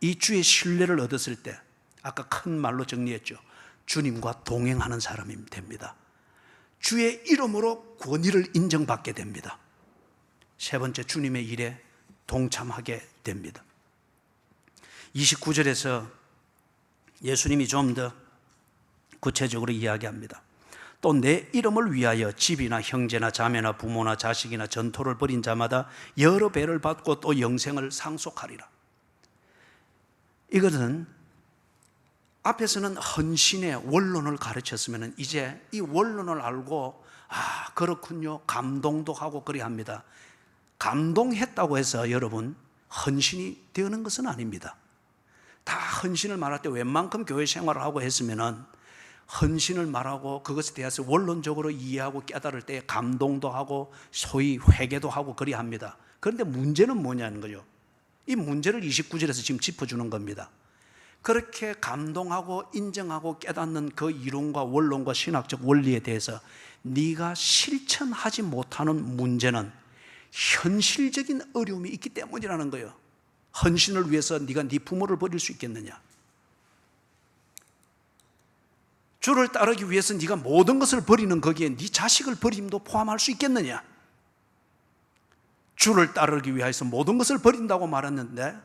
이 주의 신뢰를 얻었을 때 아까 큰 말로 정리했죠. 주님과 동행하는 사람이 됩니다. 주의 이름으로 권위를 인정받게 됩니다. 세 번째, 주님의 일에 동참하게 됩니다. 29절에서 예수님이 좀 더 구체적으로 이야기합니다. 또 내 이름을 위하여 집이나 형제나 자매나 부모나 자식이나 전토를 벌인 자마다 여러 배를 받고 또 영생을 상속하리라. 이것은 앞에서는 헌신의 원론을 가르쳤으면 이제 이 원론을 알고 그렇군요, 감동도 하고 그리 합니다. 감동했다고 해서 여러분 헌신이 되는 것은 아닙니다. 다 헌신을 말할 때 웬만큼 교회 생활을 하고 했으면은 헌신을 말하고 그것에 대해서 원론적으로 이해하고 깨달을 때 감동도 하고 소위 회개도 하고 그리 합니다. 그런데 문제는 뭐냐는 거죠. 이 문제를 29절에서 지금 짚어주는 겁니다. 그렇게 감동하고 인정하고 깨닫는 그 이론과 원론과 신학적 원리에 대해서 네가 실천하지 못하는 문제는 현실적인 어려움이 있기 때문이라는 거예요. 헌신을 위해서 네가 네 부모를 버릴 수 있겠느냐? 주를 따르기 위해서 네가 모든 것을 버리는 거기에 네 자식을 버림도 포함할 수 있겠느냐? 주를 따르기 위해서 모든 것을 버린다고 말했는데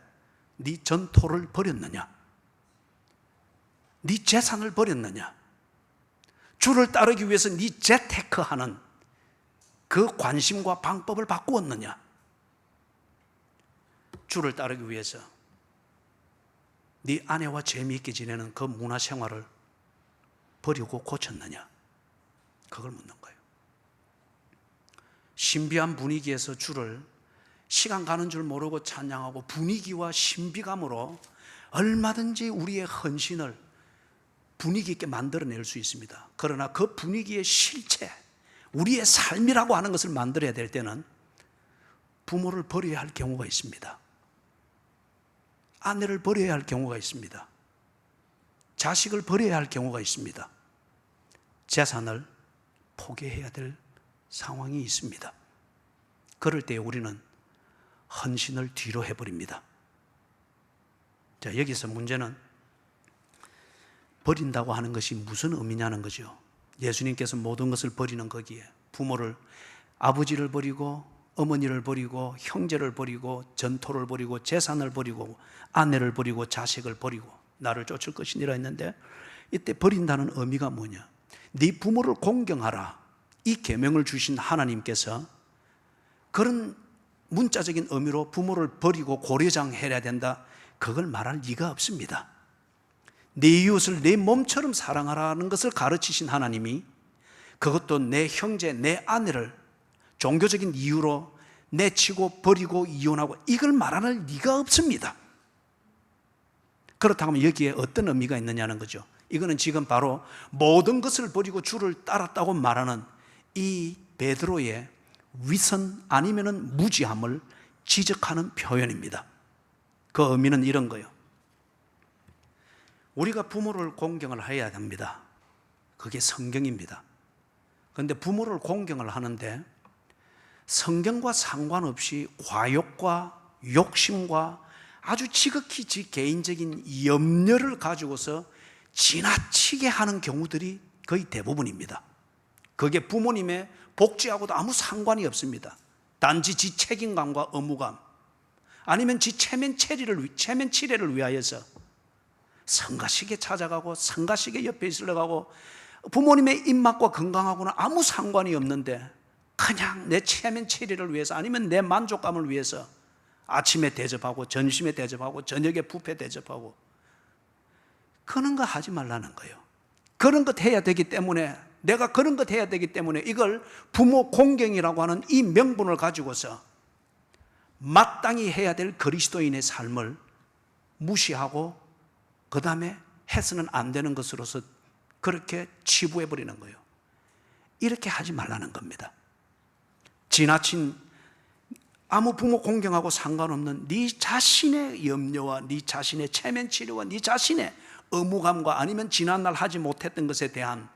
네 전토를 버렸느냐? 네 재산을 버렸느냐? 주를 따르기 위해서 네 재테크하는 그 관심과 방법을 바꾸었느냐? 주를 따르기 위해서 네 아내와 재미있게 지내는 그 문화생활을 버리고 고쳤느냐? 그걸 묻는 거예요. 신비한 분위기에서 주를 시간 가는 줄 모르고 찬양하고 분위기와 신비감으로 얼마든지 우리의 헌신을 분위기 있게 만들어낼 수 있습니다. 그러나 그 분위기의 실체, 우리의 삶이라고 하는 것을 만들어야 될 때는 부모를 버려야 할 경우가 있습니다. 아내를 버려야 할 경우가 있습니다. 자식을 버려야 할 경우가 있습니다. 재산을 포기해야 될 상황이 있습니다. 그럴 때 우리는 헌신을 뒤로 해버립니다. 자, 여기서 문제는 버린다고 하는 것이 무슨 의미냐는 거죠. 예수님께서 모든 것을 버리는 거기에 부모를, 아버지를 버리고 어머니를 버리고 형제를 버리고 전토를 버리고 재산을 버리고 아내를 버리고 자식을 버리고 나를 쫓을 것이니라 했는데, 이때 버린다는 의미가 뭐냐? 네 부모를 공경하라, 이 계명을 주신 하나님께서 그런 문자적인 의미로 부모를 버리고 고려장해야 된다, 그걸 말할 리가 없습니다. 내 이웃을 내 몸처럼 사랑하라는 것을 가르치신 하나님이 그것도 내 형제, 내 아내를 종교적인 이유로 내치고 버리고 이혼하고 이걸 말할 리가 없습니다. 그렇다면 여기에 어떤 의미가 있느냐는 거죠. 이거는 지금 바로 모든 것을 버리고 주를 따랐다고 말하는 이 베드로의 위선 아니면은 무지함을 지적하는 표현입니다. 그 의미는 이런 거예요. 우리가 부모를 공경을 해야 합니다. 그게 성경입니다. 그런데 부모를 공경을 하는데 성경과 상관없이 과욕과 욕심과 아주 지극히 지 개인적인 염려를 가지고서 지나치게 하는 경우들이 거의 대부분입니다. 그게 부모님의 복지하고도 아무 상관이 없습니다. 단지 지 책임감과 의무감, 아니면 지 체면 치레를 위하여서 성가시게 찾아가고 성가시게 옆에 있으려고 부모님의 입맛과 건강하고는 아무 상관이 없는데 그냥 내 체면 치레를 위해서 아니면 내 만족감을 위해서 아침에 대접하고 점심에 대접하고 저녁에 뷔페 대접하고 그런 거 하지 말라는 거예요. 그런 것 해야 되기 때문에, 내가 그런 것 해야 되기 때문에 이걸 부모 공경이라고 하는 이 명분을 가지고서 마땅히 해야 될 그리스도인의 삶을 무시하고 그 다음에 해서는 안 되는 것으로서 그렇게 치부해버리는 거예요. 이렇게 하지 말라는 겁니다. 지나친 아무 부모 공경하고 상관없는 네 자신의 염려와 네 자신의 체면 치료와 네 자신의 의무감과 아니면 지난날 하지 못했던 것에 대한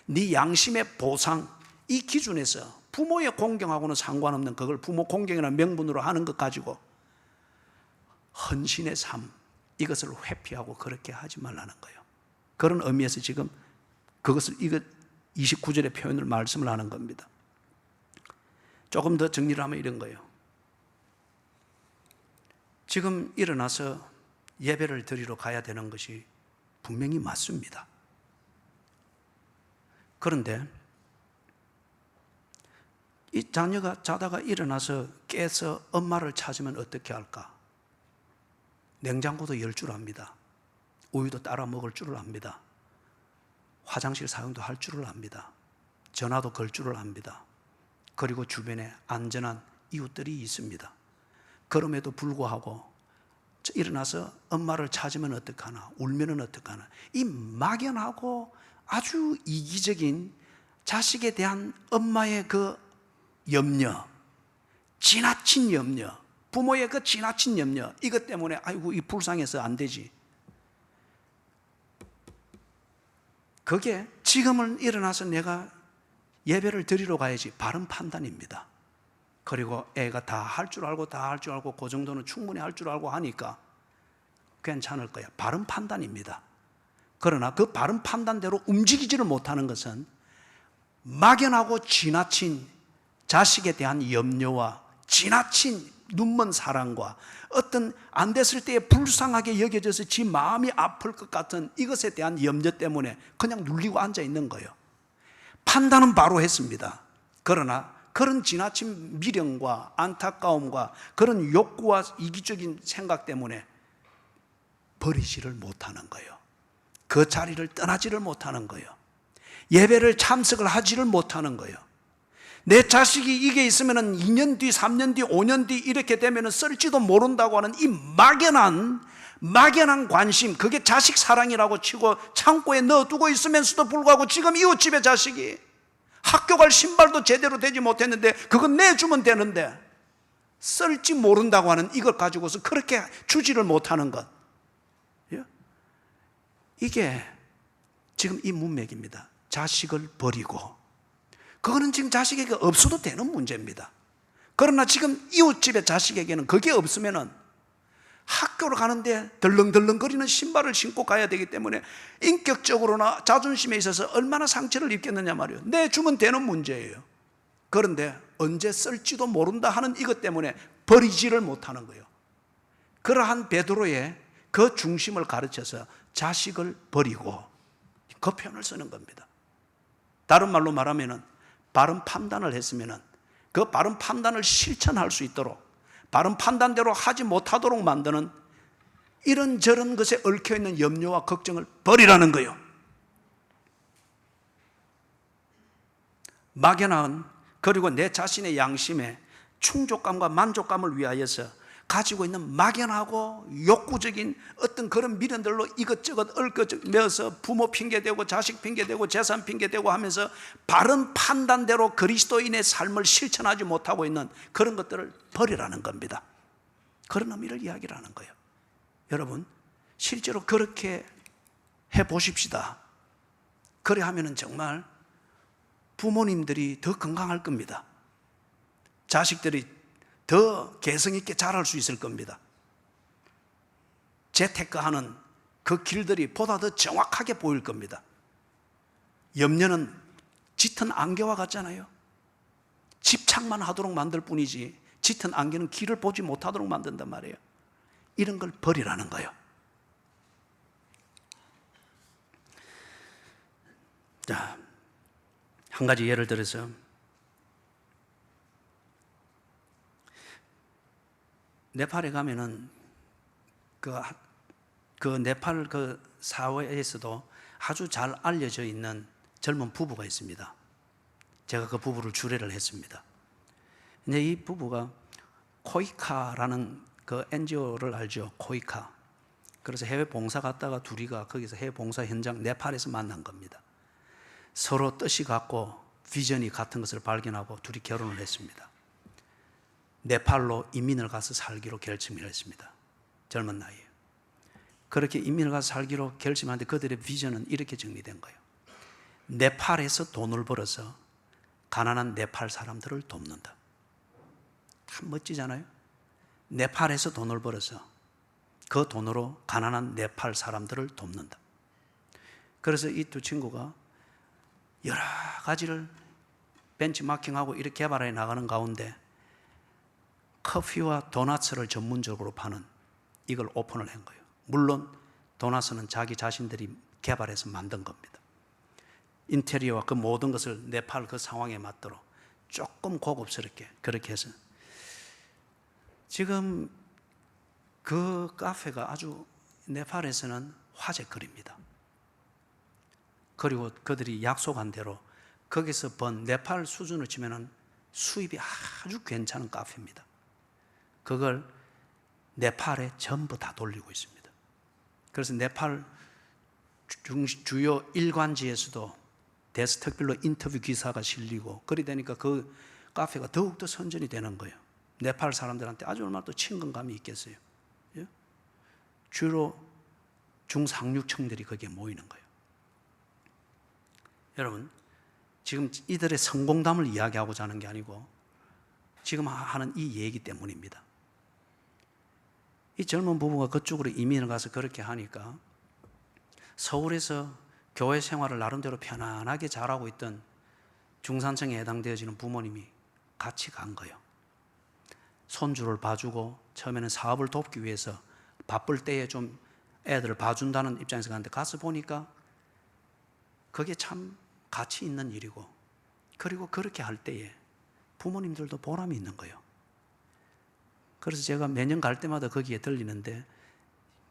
네 양심의 보상, 이 기준에서 부모의 공경하고는 상관없는 그걸 부모 공경이라는 명분으로 하는 것 가지고 헌신의 삶, 이것을 회피하고 그렇게 하지 말라는 거예요. 그런 의미에서 지금 그것을 29절의 표현을 말씀을 하는 겁니다. 조금 더 정리를 하면 이런 거예요. 지금 일어나서 예배를 드리러 가야 되는 것이 분명히 맞습니다. 그런데 이 자녀가 자다가 일어나서 깨서 엄마를 찾으면 어떻게 할까? 냉장고도 열 줄 압니다. 우유도 따라 먹을 줄을 압니다. 화장실 사용도 할 줄을 압니다. 전화도 걸 줄을 압니다. 그리고 주변에 안전한 이웃들이 있습니다. 그럼에도 불구하고 일어나서 엄마를 찾으면 어떡하나, 울면은 어떡하나, 이 막연하고 아주 이기적인 자식에 대한 엄마의 그 염려, 지나친 염려, 부모의 그 지나친 염려, 이것 때문에 아이고 이 불쌍해서 안 되지. 그게 지금은 일어나서 내가 예배를 드리러 가야지, 바른 판단입니다. 그리고 애가 다 할 줄 알고 그 정도는 충분히 할 줄 알고 하니까 괜찮을 거야. 바른 판단입니다. 그러나 그 바른 판단대로 움직이지를 못하는 것은 막연하고 지나친 자식에 대한 염려와 지나친 눈먼 사랑과 어떤 안 됐을 때에 불쌍하게 여겨져서 지 마음이 아플 것 같은 이것에 대한 염려 때문에 그냥 눌리고 앉아 있는 거예요. 판단은 바로 했습니다. 그러나 그런 지나친 미련과 안타까움과 그런 욕구와 이기적인 생각 때문에 버리지를 못하는 거예요. 그 자리를 떠나지를 못하는 거예요. 예배를 참석을 하지를 못하는 거예요. 내 자식이 이게 있으면 2년 뒤, 3년 뒤, 5년 뒤 이렇게 되면 쓸지도 모른다고 하는 이 막연한 관심, 그게 자식 사랑이라고 치고 창고에 넣어두고 있으면서도 불구하고 지금 이웃집의 자식이 학교 갈 신발도 제대로 되지 못했는데 그건 내주면 되는데 쓸지 모른다고 하는 이걸 가지고서 그렇게 주지를 못하는 것, 이게 지금 이 문맥입니다. 자식을 버리고, 그거는 지금 자식에게 없어도 되는 문제입니다. 그러나 지금 이웃집의 자식에게는 그게 없으면은 학교를 가는데 덜렁덜렁거리는 신발을 신고 가야 되기 때문에 인격적으로나 자존심에 있어서 얼마나 상처를 입겠느냐 말이에요. 내주면 되는 문제예요. 그런데 언제 쓸지도 모른다 하는 이것 때문에 버리지를 못하는 거예요. 그러한 베드로의 그 중심을 가르쳐서 자식을 버리고, 그 표현을 쓰는 겁니다. 다른 말로 말하면은 바른 판단을 했으면은 그 바른 판단을 실천할 수 있도록, 바른 판단대로 하지 못하도록 만드는 이런저런 것에 얽혀있는 염려와 걱정을 버리라는 거예요. 막연한, 그리고 내 자신의 양심에 충족감과 만족감을 위하여서 가지고 있는 막연하고 욕구적인 어떤 그런 미련들로 이것저것 얽어매어서 부모 핑계대고 자식 핑계대고 재산 핑계대고 하면서 바른 판단대로 그리스도인의 삶을 실천하지 못하고 있는 그런 것들을 버리라는 겁니다. 그런 의미를 이야기를 하는 거예요. 여러분, 실제로 그렇게 해보십시다. 그래 하면은 정말 부모님들이 더 건강할 겁니다. 자식들이 더 개성있게 자랄 수 있을 겁니다. 재테크하는 그 길들이 보다 더 정확하게 보일 겁니다. 염려는 짙은 안개와 같잖아요. 집착만 하도록 만들 뿐이지 짙은 안개는 길을 보지 못하도록 만든단 말이에요. 이런 걸 버리라는 거예요. 자, 한 가지 예를 들어서 네팔에 가면은 그 네팔 그 사회에서도 아주 잘 알려져 있는 젊은 부부가 있습니다. 제가 그 부부를 주례를 했습니다. 근데 이 부부가 코이카라는 그 NGO를 알죠? 코이카. 그래서 해외 봉사 갔다가 둘이가 거기서 해외 봉사 현장 네팔에서 만난 겁니다. 서로 뜻이 같고 비전이 같은 것을 발견하고 둘이 결혼을 했습니다. 네팔로 이민을 가서 살기로 결심을 했습니다. 젊은 나이에. 그렇게 이민을 가서 살기로 결심하는데 그들의 비전은 이렇게 정리된 거예요. 네팔에서 돈을 벌어서 가난한 네팔 사람들을 돕는다. 참 멋지잖아요. 네팔에서 돈을 벌어서 그 돈으로 가난한 네팔 사람들을 돕는다. 그래서 이 두 친구가 여러 가지를 벤치마킹하고 이렇게 개발해 나가는 가운데 커피와 도넛을 전문적으로 파는 이걸 오픈을 한 거예요. 물론 도넛은 자기 자신들이 개발해서 만든 겁니다. 인테리어와 그 모든 것을 네팔 그 상황에 맞도록 조금 고급스럽게 그렇게 해서 지금 그 카페가 아주 네팔에서는 화제거리입니다. 그리고 그들이 약속한 대로 거기서 번 네팔 수준으로 치면은 수입이 아주 괜찮은 카페입니다. 그걸 네팔에 전부 다 돌리고 있습니다. 그래서 네팔 주요 일관지에서도 데스크톱별로 인터뷰 기사가 실리고 그리 되니까 그 카페가 더욱더 선전이 되는 거예요. 네팔 사람들한테 아주 얼마나 또 친근감이 있겠어요. 예? 주로 중상류층들이 거기에 모이는 거예요. 여러분, 지금 이들의 성공담을 이야기하고자 하는 게 아니고 지금 하는 이 얘기 때문입니다. 이 젊은 부부가 그쪽으로 이민을 가서 그렇게 하니까 서울에서 교회 생활을 나름대로 편안하게 잘하고 있던 중산층에 해당되어지는 부모님이 같이 간 거예요. 손주를 봐주고 처음에는 사업을 돕기 위해서 바쁠 때에 좀 애들을 봐준다는 입장에서 갔는데 가서 보니까 그게 참 가치 있는 일이고, 그리고 그렇게 할 때에 부모님들도 보람이 있는 거예요. 그래서 제가 매년 갈 때마다 거기에 들리는데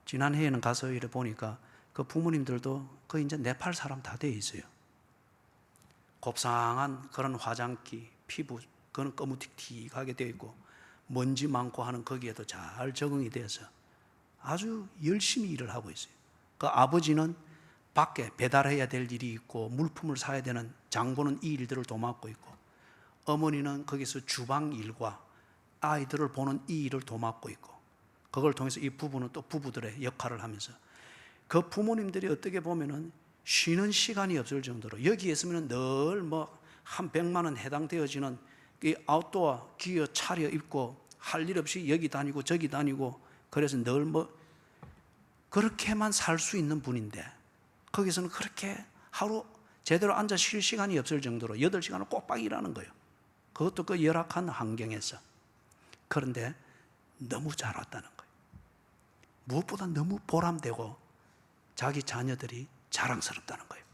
지난해에는 가서 이래 보니까 그 부모님들도 거의 이제 네팔 사람 다 돼 있어요. 곱상한 그런 화장기, 피부 그건 거무틱틱하게 되어 있고 먼지 많고 하는 거기에도 잘 적응이 되어서 아주 열심히 일을 하고 있어요. 그 아버지는 밖에 배달해야 될 일이 있고 물품을 사야 되는 장보는 이 일들을 도맡고 있고, 어머니는 거기서 주방 일과 아이들을 보는 이 일을 도맡고 있고, 그걸 통해서 이 부부는 또 부부들의 역할을 하면서 그 부모님들이 어떻게 보면은 쉬는 시간이 없을 정도로 여기 있으면 늘 뭐 한 100만 원 해당되어지는 이 아웃도어 기어 차려 입고 할 일 없이 여기 다니고 저기 다니고, 그래서 늘 뭐 그렇게만 살 수 있는 분인데 거기서는 그렇게 하루 제대로 앉아 쉴 시간이 없을 정도로 8시간을 꼬박 일하는 거예요. 그것도 그 열악한 환경에서. 그런데 너무 잘 왔다는 거예요. 무엇보다 너무 보람되고 자기 자녀들이 자랑스럽다는 거예요.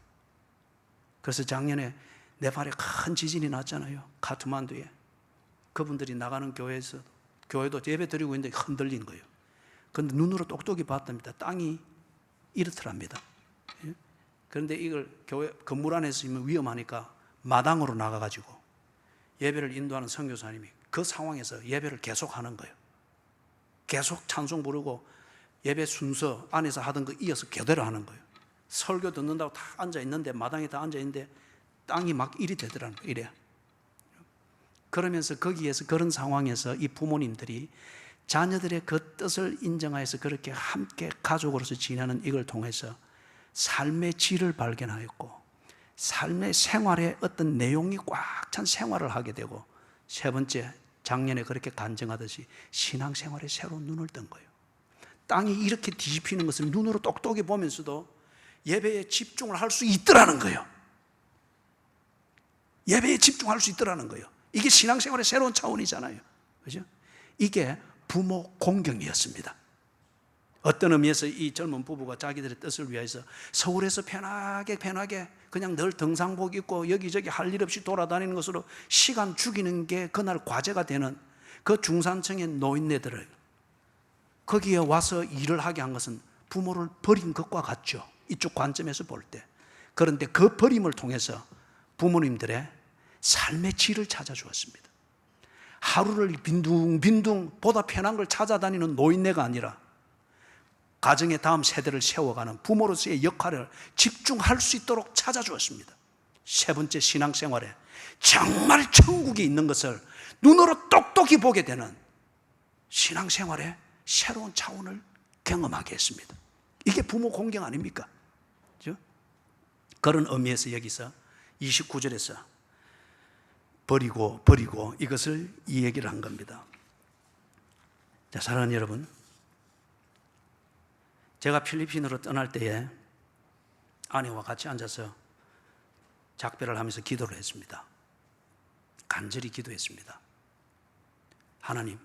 그래서 작년에 네팔에 큰 지진이 났잖아요. 카트만두에. 그분들이 나가는 교회도 예배 드리고 있는데 흔들린 거예요. 그런데 눈으로 똑똑히 봤답니다. 땅이 이렇더랍니다. 그런데 이걸 교회 건물 안에서 있으면 위험하니까 마당으로 나가가지고 예배를 인도하는 선교사님이 그 상황에서 예배를 계속하는 거예요. 계속 찬송 부르고 예배 순서 안에서 하던 거 이어서 그대로 하는 거예요. 설교 듣는다고 다 앉아있는데, 마당에 다 앉아있는데 땅이 막 이리 되더라는 거예요. 이래. 그러면서 거기에서, 그런 상황에서 이 부모님들이 자녀들의 그 뜻을 인정하여서 그렇게 함께 가족으로서 지내는 이걸 통해서 삶의 질을 발견하였고, 삶의 생활에 어떤 내용이 꽉 찬 생활을 하게 되고, 세 번째, 작년에 그렇게 간증하듯이 신앙생활에 새로운 눈을 뜬 거예요. 땅이 이렇게 뒤집히는 것을 눈으로 똑똑히 보면서도 예배에 집중을 할 수 있더라는 거예요. 예배에 집중할 수 있더라는 거예요. 이게 신앙생활의 새로운 차원이잖아요. 그죠? 이게 부모 공경이었습니다. 어떤 의미에서 이 젊은 부부가 자기들의 뜻을 위해서 서울에서 편하게 그냥 늘 등산복 입고 여기저기 할 일 없이 돌아다니는 것으로 시간 죽이는 게 그날 과제가 되는 그 중산층의 노인네들을 거기에 와서 일을 하게 한 것은 부모를 버린 것과 같죠. 이쪽 관점에서 볼 때. 그런데 그 버림을 통해서 부모님들의 삶의 질을 찾아주었습니다. 하루를 빈둥빈둥 보다 편한 걸 찾아다니는 노인네가 아니라 가정의 다음 세대를 세워가는 부모로서의 역할을 집중할 수 있도록 찾아주었습니다. 세 번째, 신앙생활에 정말 천국이 있는 것을 눈으로 똑똑히 보게 되는 신앙생활의 새로운 차원을 경험하게 했습니다. 이게 부모 공경 아닙니까? 그렇죠? 그런 의미에서 여기서 29절에서 버리고 이것을 이 얘기를 한 겁니다. 자, 사랑하는 여러분, 제가 필리핀으로 떠날 때에 아내와 같이 앉아서 작별을 하면서 기도를 했습니다. 간절히 기도했습니다. 하나님,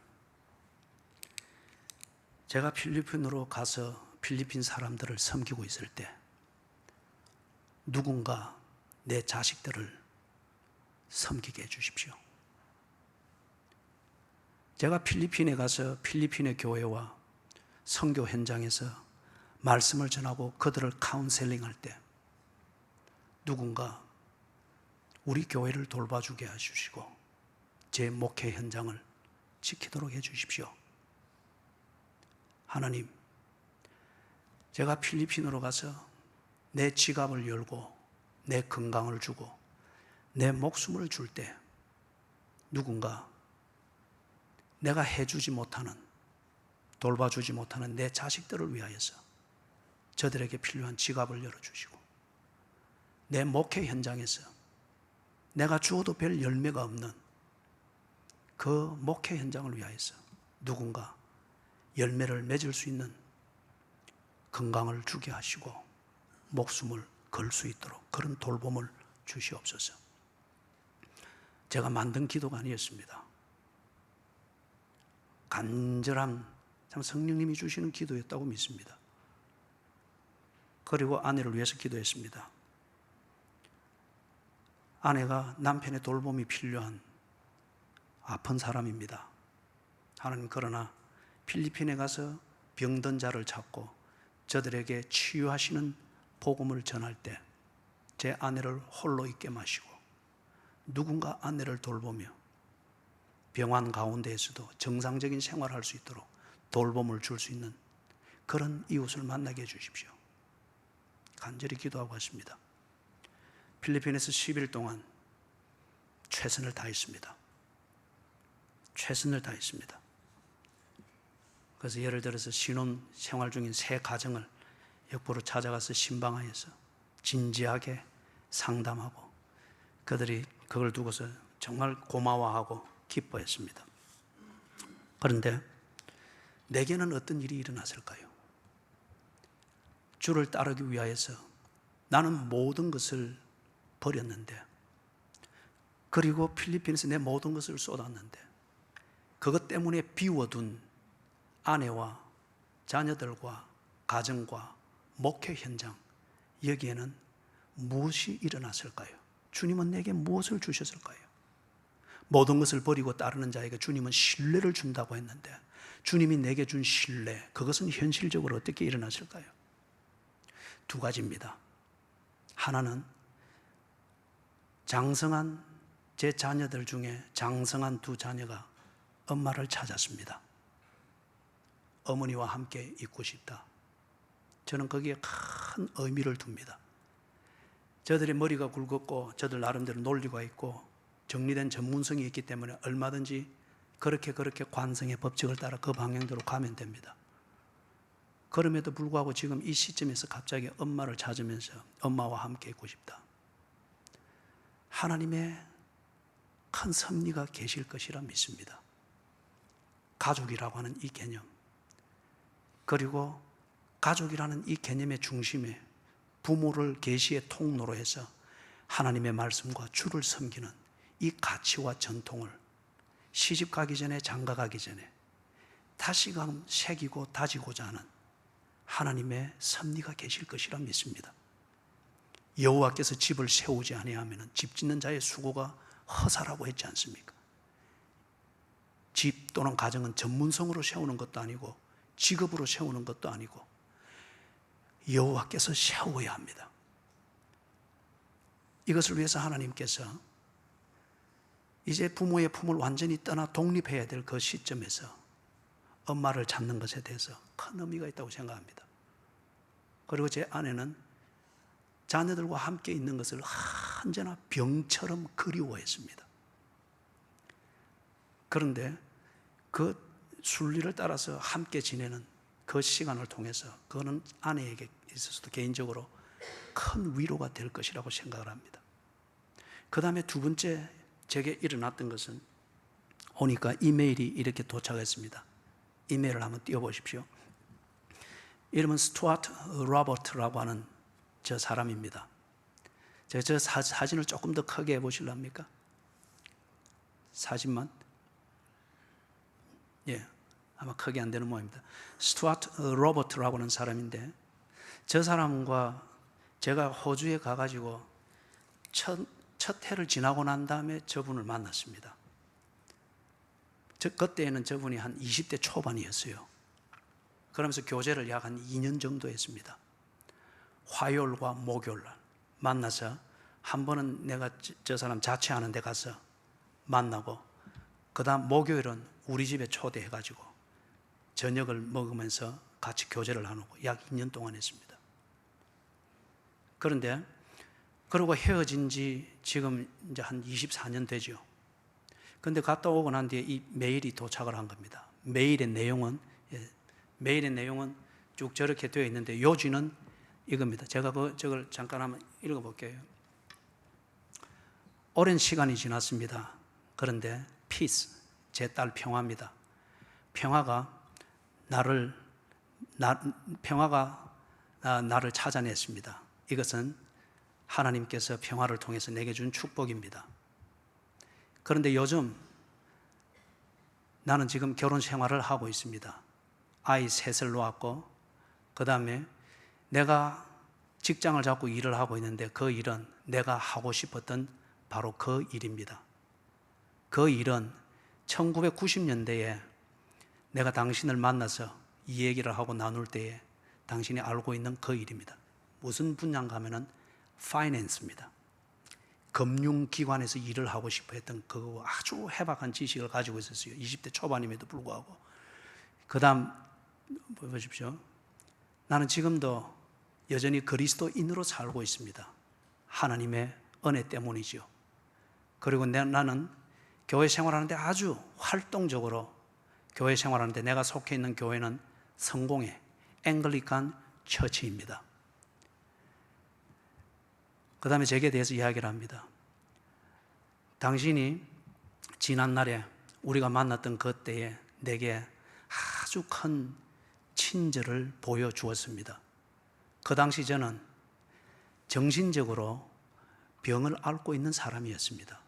제가 필리핀으로 가서 필리핀 사람들을 섬기고 있을 때 누군가 내 자식들을 섬기게 해주십시오. 제가 필리핀에 가서 필리핀의 교회와 선교 현장에서 말씀을 전하고 그들을 카운셀링할 때 누군가 우리 교회를 돌봐주게 해주시고 제 목회 현장을 지키도록 해주십시오. 하나님, 제가 필리핀으로 가서 내 지갑을 열고 내 건강을 주고 내 목숨을 줄 때 누군가 내가 해주지 못하는, 돌봐주지 못하는 내 자식들을 위하여서 저들에게 필요한 지갑을 열어주시고, 내 목회 현장에서 내가 주어도 별 열매가 없는 그 목회 현장을 위하여서 누군가 열매를 맺을 수 있는 건강을 주게 하시고 목숨을 걸 수 있도록 그런 돌봄을 주시옵소서. 제가 만든 기도가 아니었습니다. 간절한 참 성령님이 주시는 기도였다고 믿습니다. 그리고 아내를 위해서 기도했습니다. 아내가 남편의 돌봄이 필요한 아픈 사람입니다. 하나님, 그러나 필리핀에 가서 병든 자를 찾고 저들에게 치유하시는 복음을 전할 때 제 아내를 홀로 있게 마시고 누군가 아내를 돌보며 병환 가운데에서도 정상적인 생활을 할 수 있도록 돌봄을 줄 수 있는 그런 이웃을 만나게 해주십시오. 간절히 기도하고 있습니다. 필리핀에서 10일 동안 최선을 다했습니다. 최선을 다했습니다. 그래서 예를 들어서 신혼 생활 중인 새 가정을 역부로 찾아가서 신방하여서 진지하게 상담하고 그들이 그걸 두고서 정말 고마워하고 기뻐했습니다. 그런데 내게는 어떤 일이 일어났을까요? 주를 따르기 위하여서 나는 모든 것을 버렸는데, 그리고 필리핀에서 내 모든 것을 쏟았는데, 그것 때문에 비워둔 아내와 자녀들과 가정과 목회 현장, 여기에는 무엇이 일어났을까요? 주님은 내게 무엇을 주셨을까요? 모든 것을 버리고 따르는 자에게 주님은 신뢰를 준다고 했는데, 주님이 내게 준 신뢰, 그것은 현실적으로 어떻게 일어났을까요? 두 가지입니다. 하나는 장성한 제 자녀들 중에 장성한 두 자녀가 엄마를 찾았습니다. 어머니와 함께 있고 싶다. 저는 거기에 큰 의미를 둡니다. 저들의 머리가 굵었고 저들 나름대로 논리가 있고 정리된 전문성이 있기 때문에 얼마든지 그렇게 관성의 법칙을 따라 그 방향대로 가면 됩니다. 그럼에도 불구하고 지금 이 시점에서 갑자기 엄마를 찾으면서 엄마와 함께 있고 싶다. 하나님의 큰 섭리가 계실 것이라 믿습니다. 가족이라고 하는 이 개념, 그리고 가족이라는 이 개념의 중심에 부모를 계시의 통로로 해서 하나님의 말씀과 주를 섬기는 이 가치와 전통을 시집 가기 전에, 장가 가기 전에 다시금 새기고 다지고자 하는 하나님의 섭리가 계실 것이라 믿습니다. 여호와께서 집을 세우지 아니하면 집 짓는 자의 수고가 허사라고 했지 않습니까? 집 또는 가정은 전문성으로 세우는 것도 아니고 직업으로 세우는 것도 아니고 여호와께서 세워야 합니다. 이것을 위해서 하나님께서 이제 부모의 품을 완전히 떠나 독립해야 될 그 시점에서 엄마를 찾는 것에 대해서 큰 의미가 있다고 생각합니다. 그리고 제 아내는 자녀들과 함께 있는 것을 언제나 병처럼 그리워했습니다. 그런데 그 순리를 따라서 함께 지내는 그 시간을 통해서 그거는 아내에게 있어서도 개인적으로 큰 위로가 될 것이라고 생각을 합니다. 그 다음에 두 번째 제게 일어났던 것은, 오니까 이메일이 이렇게 도착했습니다. 이메일을 한번 띄워보십시오. 이름은 스튜어트 로버트라고 하는 저 사람입니다. 저 사진을 조금 더 크게 해보실랍니까? 사진만? 예, 아마 크게 안 되는 모양입니다. 스튜어트 로버트라고 하는 사람인데, 저 사람과 제가 호주에 가가지고 첫 해를 지나고 난 다음에 저분을 만났습니다. 그때는 저분이 한 20대 초반이었어요. 그러면서 교제를 약 한 2년 정도 했습니다. 화요일과 목요일 날 만나서 한 번은 내가 저 사람 자취하는 데 가서 만나고, 그 다음 목요일은 우리 집에 초대해가지고 저녁을 먹으면서 같이 교제를 나누고 약 2년 동안 했습니다. 그런데 그러고 헤어진 지 지금 이제 한 24년 되죠. 그런데 갔다 오고 난 뒤에 이 메일이 도착을 한 겁니다. 메일의 내용은 쭉 저렇게 되어 있는데 요지는 이겁니다. 제가 저걸 잠깐 한번 읽어볼게요. 오랜 시간이 지났습니다. 그런데 peace, 제 딸 평화입니다. 평화가 나를 찾아냈습니다. 이것은 하나님께서 평화를 통해서 내게 준 축복입니다. 그런데 요즘 나는 지금 결혼 생활을 하고 있습니다. 아이 셋을 놓았고, 그 다음에 내가 직장을 잡고 일을 하고 있는데 그 일은 내가 하고 싶었던 바로 그 일입니다. 그 일은 1990년대에 내가 당신을 만나서 이 얘기를 하고 나눌 때에 당신이 알고 있는 그 일입니다. 무슨 분야인가 하면은 파이낸스입니다. 금융기관에서 일을 하고 싶어 했던 그 아주 해박한 지식을 가지고 있었어요. 20대 초반임에도 불구하고. 그 다음 보십시오. 나는 지금도 여전히 그리스도인으로 살고 있습니다. 하나님의 은혜 때문이죠. 그리고 나는 교회 생활하는데 아주 활동적으로 교회 생활하는데 내가 속해 있는 교회는 성공의 앵글리칸 처치입니다. 그 다음에 제게 대해서 이야기를 합니다. 당신이 지난날에 우리가 만났던 그때에 내게 아주 큰 친절을 보여주었습니다. 그 당시 저는 정신적으로 병을 앓고 있는 사람이었습니다.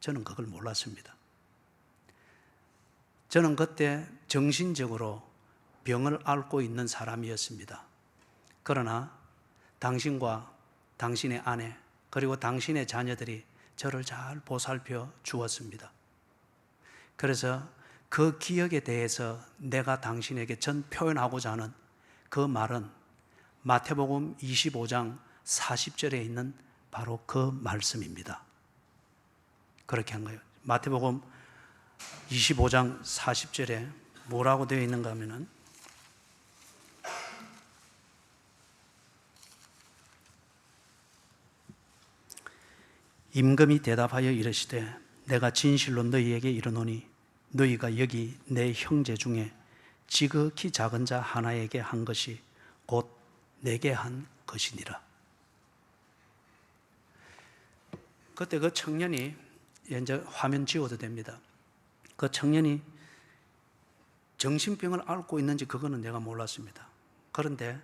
저는 그걸 몰랐습니다. 저는 그때 정신적으로 병을 앓고 있는 사람이었습니다. 그러나 당신과 당신의 아내 그리고 당신의 자녀들이 저를 잘 보살펴 주었습니다. 그래서 그 기억에 대해서 내가 당신에게 전 표현하고자 하는 그 말은 마태복음 25장 40절에 있는 바로 그 말씀입니다. 그렇게 한 거예요. 마태복음 25장 40절에 뭐라고 되어 있는가 하면은 임금이 대답하여 이르시되 내가 진실로 너희에게 이르노니 너희가 여기 내 형제 중에 지극히 작은 자 하나에게 한 것이 곧 내게 한 것이니라. 그때 그 청년이 이제 화면 지워도 됩니다. 그 청년이 정신병을 앓고 있는지 그거는 내가 몰랐습니다. 그런데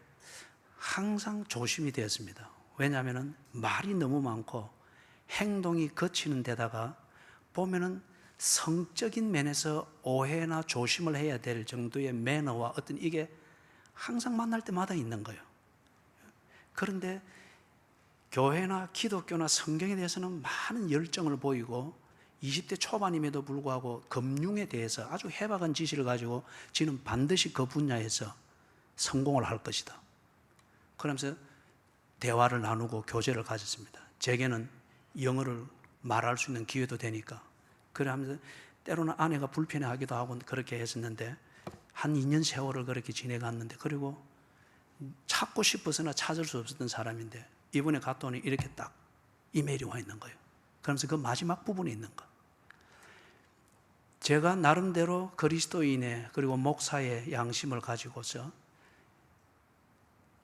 항상 조심이 되었습니다. 왜냐하면 말이 너무 많고 행동이 거치는 데다가 보면은 성적인 면에서 오해나 조심을 해야 될 정도의 매너와 어떤 이게 항상 만날 때마다 있는 거예요. 그런데 교회나 기독교나 성경에 대해서는 많은 열정을 보이고 20대 초반임에도 불구하고 금융에 대해서 아주 해박한 지식을 가지고 지는 반드시 그 분야에서 성공을 할 것이다. 그러면서 대화를 나누고 교제를 가졌습니다. 제게는 영어를 말할 수 있는 기회도 되니까 그래 하면서 때로는 아내가 불편해하기도 하고 그렇게 했었는데 한 2년 세월을 그렇게 지내갔는데 그리고 찾고 싶어서나 찾을 수 없었던 사람인데 이번에 갔더니 이렇게 딱 이메일이 와 있는 거예요. 그러면서 그 마지막 부분에 있는 거. 제가 나름대로 그리스도인의 그리고 목사의 양심을 가지고서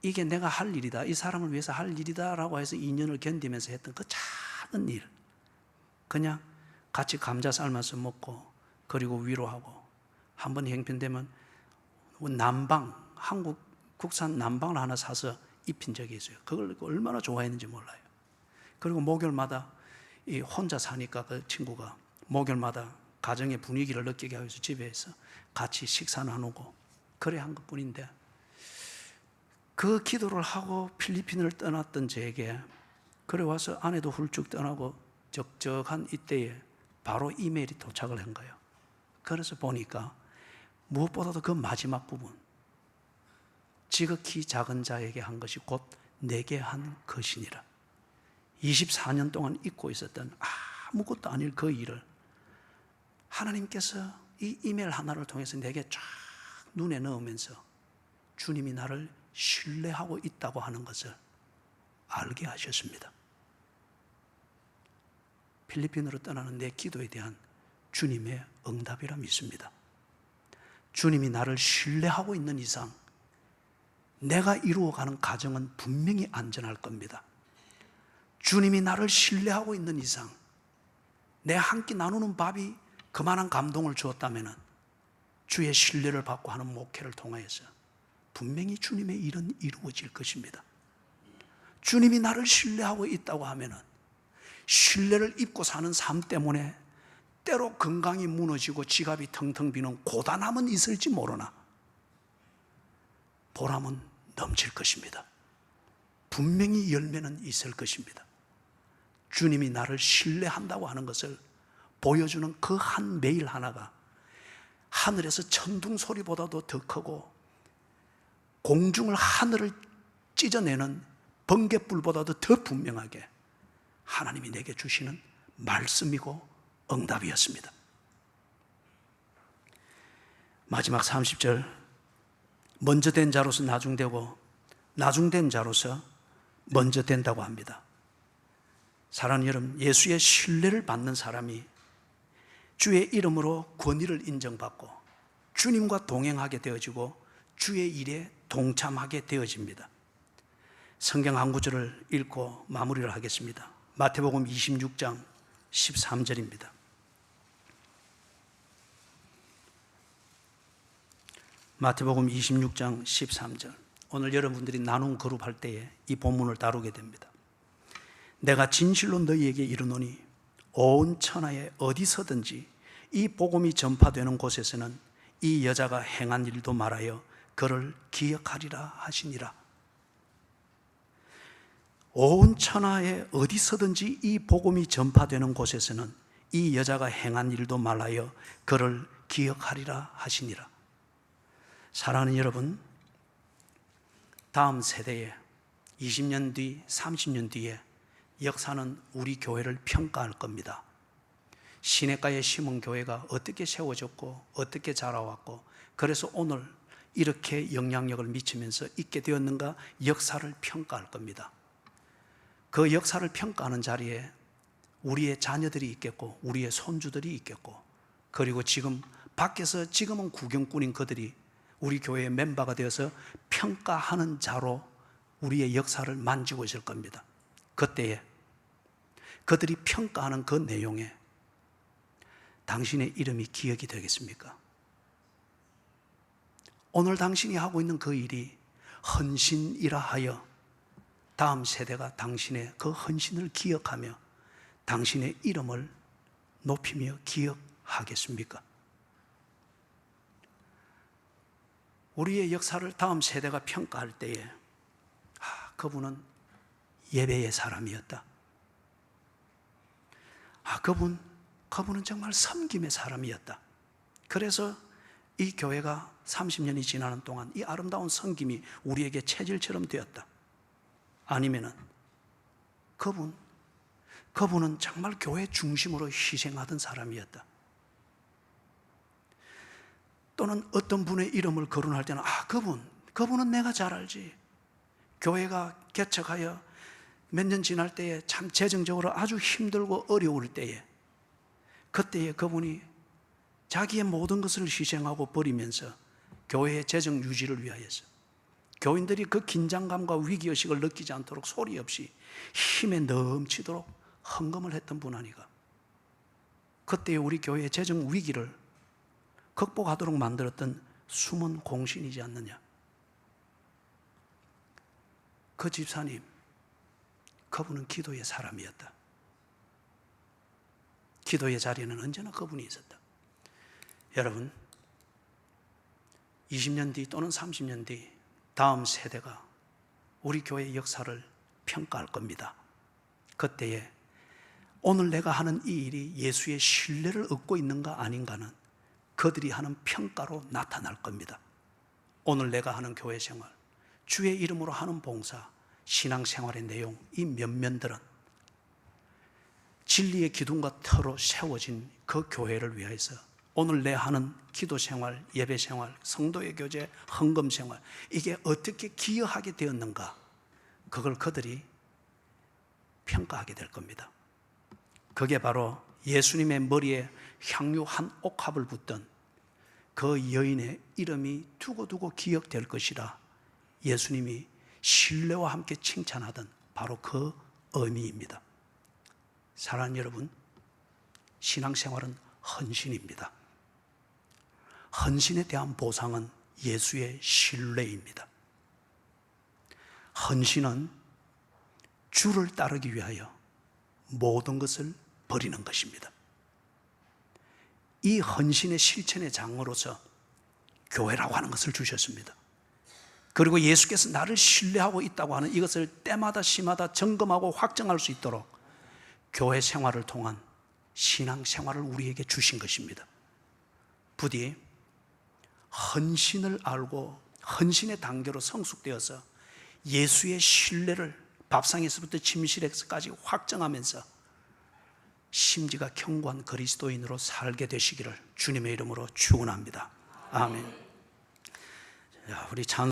이게 내가 할 일이다, 이 사람을 위해서 할 일이다라고 해서 2년을 견디면서 했던 그 작은 일, 그냥 같이 감자 삶아서 먹고 그리고 위로하고 한번 형편되면 한국 국산 난방을 하나 사서 입힌 적이 있어요. 그걸 얼마나 좋아했는지 몰라요. 그리고 목요일마다 혼자 사니까 그 친구가 목요일마다 가정의 분위기를 느끼게 하기 위해서 집에서 같이 식사 나누고 그래 한 것뿐인데 그 기도를 하고 필리핀을 떠났던 저에게 그래 와서 아내도 훌쩍 떠나고 적적한 이때에 바로 이메일이 도착을 한 거예요. 그래서 보니까 무엇보다도 그 마지막 부분 지극히 작은 자에게 한 것이 곧 내게 한 것이니라. 24년 동안 잊고 있었던 아무것도 아닐 그 일을 하나님께서 이 이메일 하나를 통해서 내게 쫙 눈에 넣으면서 주님이 나를 신뢰하고 있다고 하는 것을 알게 하셨습니다. 필리핀으로 떠나는 내 기도에 대한 주님의 응답이라 믿습니다. 주님이 나를 신뢰하고 있는 이상 내가 이루어가는 가정은 분명히 안전할 겁니다. 주님이 나를 신뢰하고 있는 이상 내 한 끼 나누는 밥이 그만한 감동을 주었다면 주의 신뢰를 받고 하는 목회를 통하여서 분명히 주님의 일은 이루어질 것입니다. 주님이 나를 신뢰하고 있다고 하면 신뢰를 입고 사는 삶 때문에 때로 건강이 무너지고 지갑이 텅텅 비는 고단함은 있을지 모르나 보람은 넘칠 것입니다. 분명히 열매는 있을 것입니다. 주님이 나를 신뢰한다고 하는 것을 보여주는 그 한 메일 하나가 하늘에서 천둥 소리보다도 더 크고 공중을 하늘을 찢어내는 번갯불보다도 더 분명하게 하나님이 내게 주시는 말씀이고 응답이었습니다. 마지막 30절, 먼저 된 자로서 나중되고 나중된 자로서 먼저 된다고 합니다. 사랑하는 여러분, 예수의 신뢰를 받는 사람이 주의 이름으로 권위를 인정받고 주님과 동행하게 되어지고 주의 일에 동참하게 되어집니다. 성경 한 구절을 읽고 마무리를 하겠습니다. 마태복음 26장 13절입니다. 마태복음 26장 13절. 오늘 여러분들이 나눔 그룹 할 때에 이 본문을 다루게 됩니다. 내가 진실로 너희에게 이르노니 온 천하에 어디서든지 이 복음이 전파되는 곳에서는 이 여자가 행한 일도 말하여 그를 기억하리라 하시니라. 온 천하에 어디서든지 이 복음이 전파되는 곳에서는 이 여자가 행한 일도 말하여 그를 기억하리라 하시니라. 사랑하는 여러분, 다음 세대에 20년 뒤, 30년 뒤에 역사는 우리 교회를 평가할 겁니다. 시냇가에 심은 교회가 어떻게 세워졌고 어떻게 자라왔고 그래서 오늘 이렇게 영향력을 미치면서 있게 되었는가 역사를 평가할 겁니다. 그 역사를 평가하는 자리에 우리의 자녀들이 있겠고 우리의 손주들이 있겠고 그리고 지금 밖에서 지금은 구경꾼인 그들이 우리 교회의 멤버가 되어서 평가하는 자로 우리의 역사를 만지고 있을 겁니다. 그때에 그들이 평가하는 그 내용에 당신의 이름이 기억이 되겠습니까? 오늘 당신이 하고 있는 그 일이 헌신이라 하여 다음 세대가 당신의 그 헌신을 기억하며 당신의 이름을 높이며 기억하겠습니까? 우리의 역사를 다음 세대가 평가할 때에 그분은 예배의 사람이었다. 그분은 정말 섬김의 사람이었다. 그래서 이 교회가 30년이 지나는 동안 이 아름다운 섬김이 우리에게 체질처럼 되었다. 아니면은 그분은 정말 교회 중심으로 희생하던 사람이었다. 또는 어떤 분의 이름을 거론할 때는 그분은 내가 잘 알지. 교회가 개척하여 몇 년 지날 때에 참 재정적으로 아주 힘들고 어려울 때에 그때에 그분이 자기의 모든 것을 희생하고 버리면서 교회의 재정 유지를 위하여서 교인들이 그 긴장감과 위기의식을 느끼지 않도록 소리 없이 힘에 넘치도록 헌금을 했던 분 아니가. 그때에 우리 교회의 재정 위기를 극복하도록 만들었던 숨은 공신이지 않느냐. 그 집사님, 그분은 기도의 사람이었다. 기도의 자리에는 언제나 그분이 있었다. 여러분, 20년 뒤 또는 30년 뒤 다음 세대가 우리 교회의 역사를 평가할 겁니다. 그때에 오늘 내가 하는 이 일이 예수의 신뢰를 얻고 있는가 아닌가는 그들이 하는 평가로 나타날 겁니다. 오늘 내가 하는 교회 생활, 주의 이름으로 하는 봉사, 신앙생활의 내용, 이 면면들은 진리의 기둥과 터로 세워진 그 교회를 위해서 오늘 내 하는 기도 생활, 예배 생활, 성도의 교제, 헌금 생활, 이게 어떻게 기여하게 되었는가, 그걸 그들이 평가하게 될 겁니다. 그게 바로 예수님의 머리에 향유 한 옥합을 붓던 그 여인의 이름이 두고두고 기억될 것이라 예수님이 신뢰와 함께 칭찬하던 바로 그 의미입니다. 사랑하는 여러분, 신앙생활은 헌신입니다. 헌신에 대한 보상은 예수의 신뢰입니다. 헌신은 주를 따르기 위하여 모든 것을 버리는 것입니다. 이 헌신의 실천의 장으로서 교회라고 하는 것을 주셨습니다. 그리고 예수께서 나를 신뢰하고 있다고 하는 이것을 때마다 시마다 점검하고 확정할 수 있도록 교회 생활을 통한 신앙 생활을 우리에게 주신 것입니다. 부디 헌신을 알고 헌신의 단계로 성숙되어서 예수의 신뢰를 밥상에서부터 침실에서까지 확정하면서 심지가 견고한 그리스도인으로 살게 되시기를 주님의 이름으로 축원합니다. 아멘. 자, 우리 찬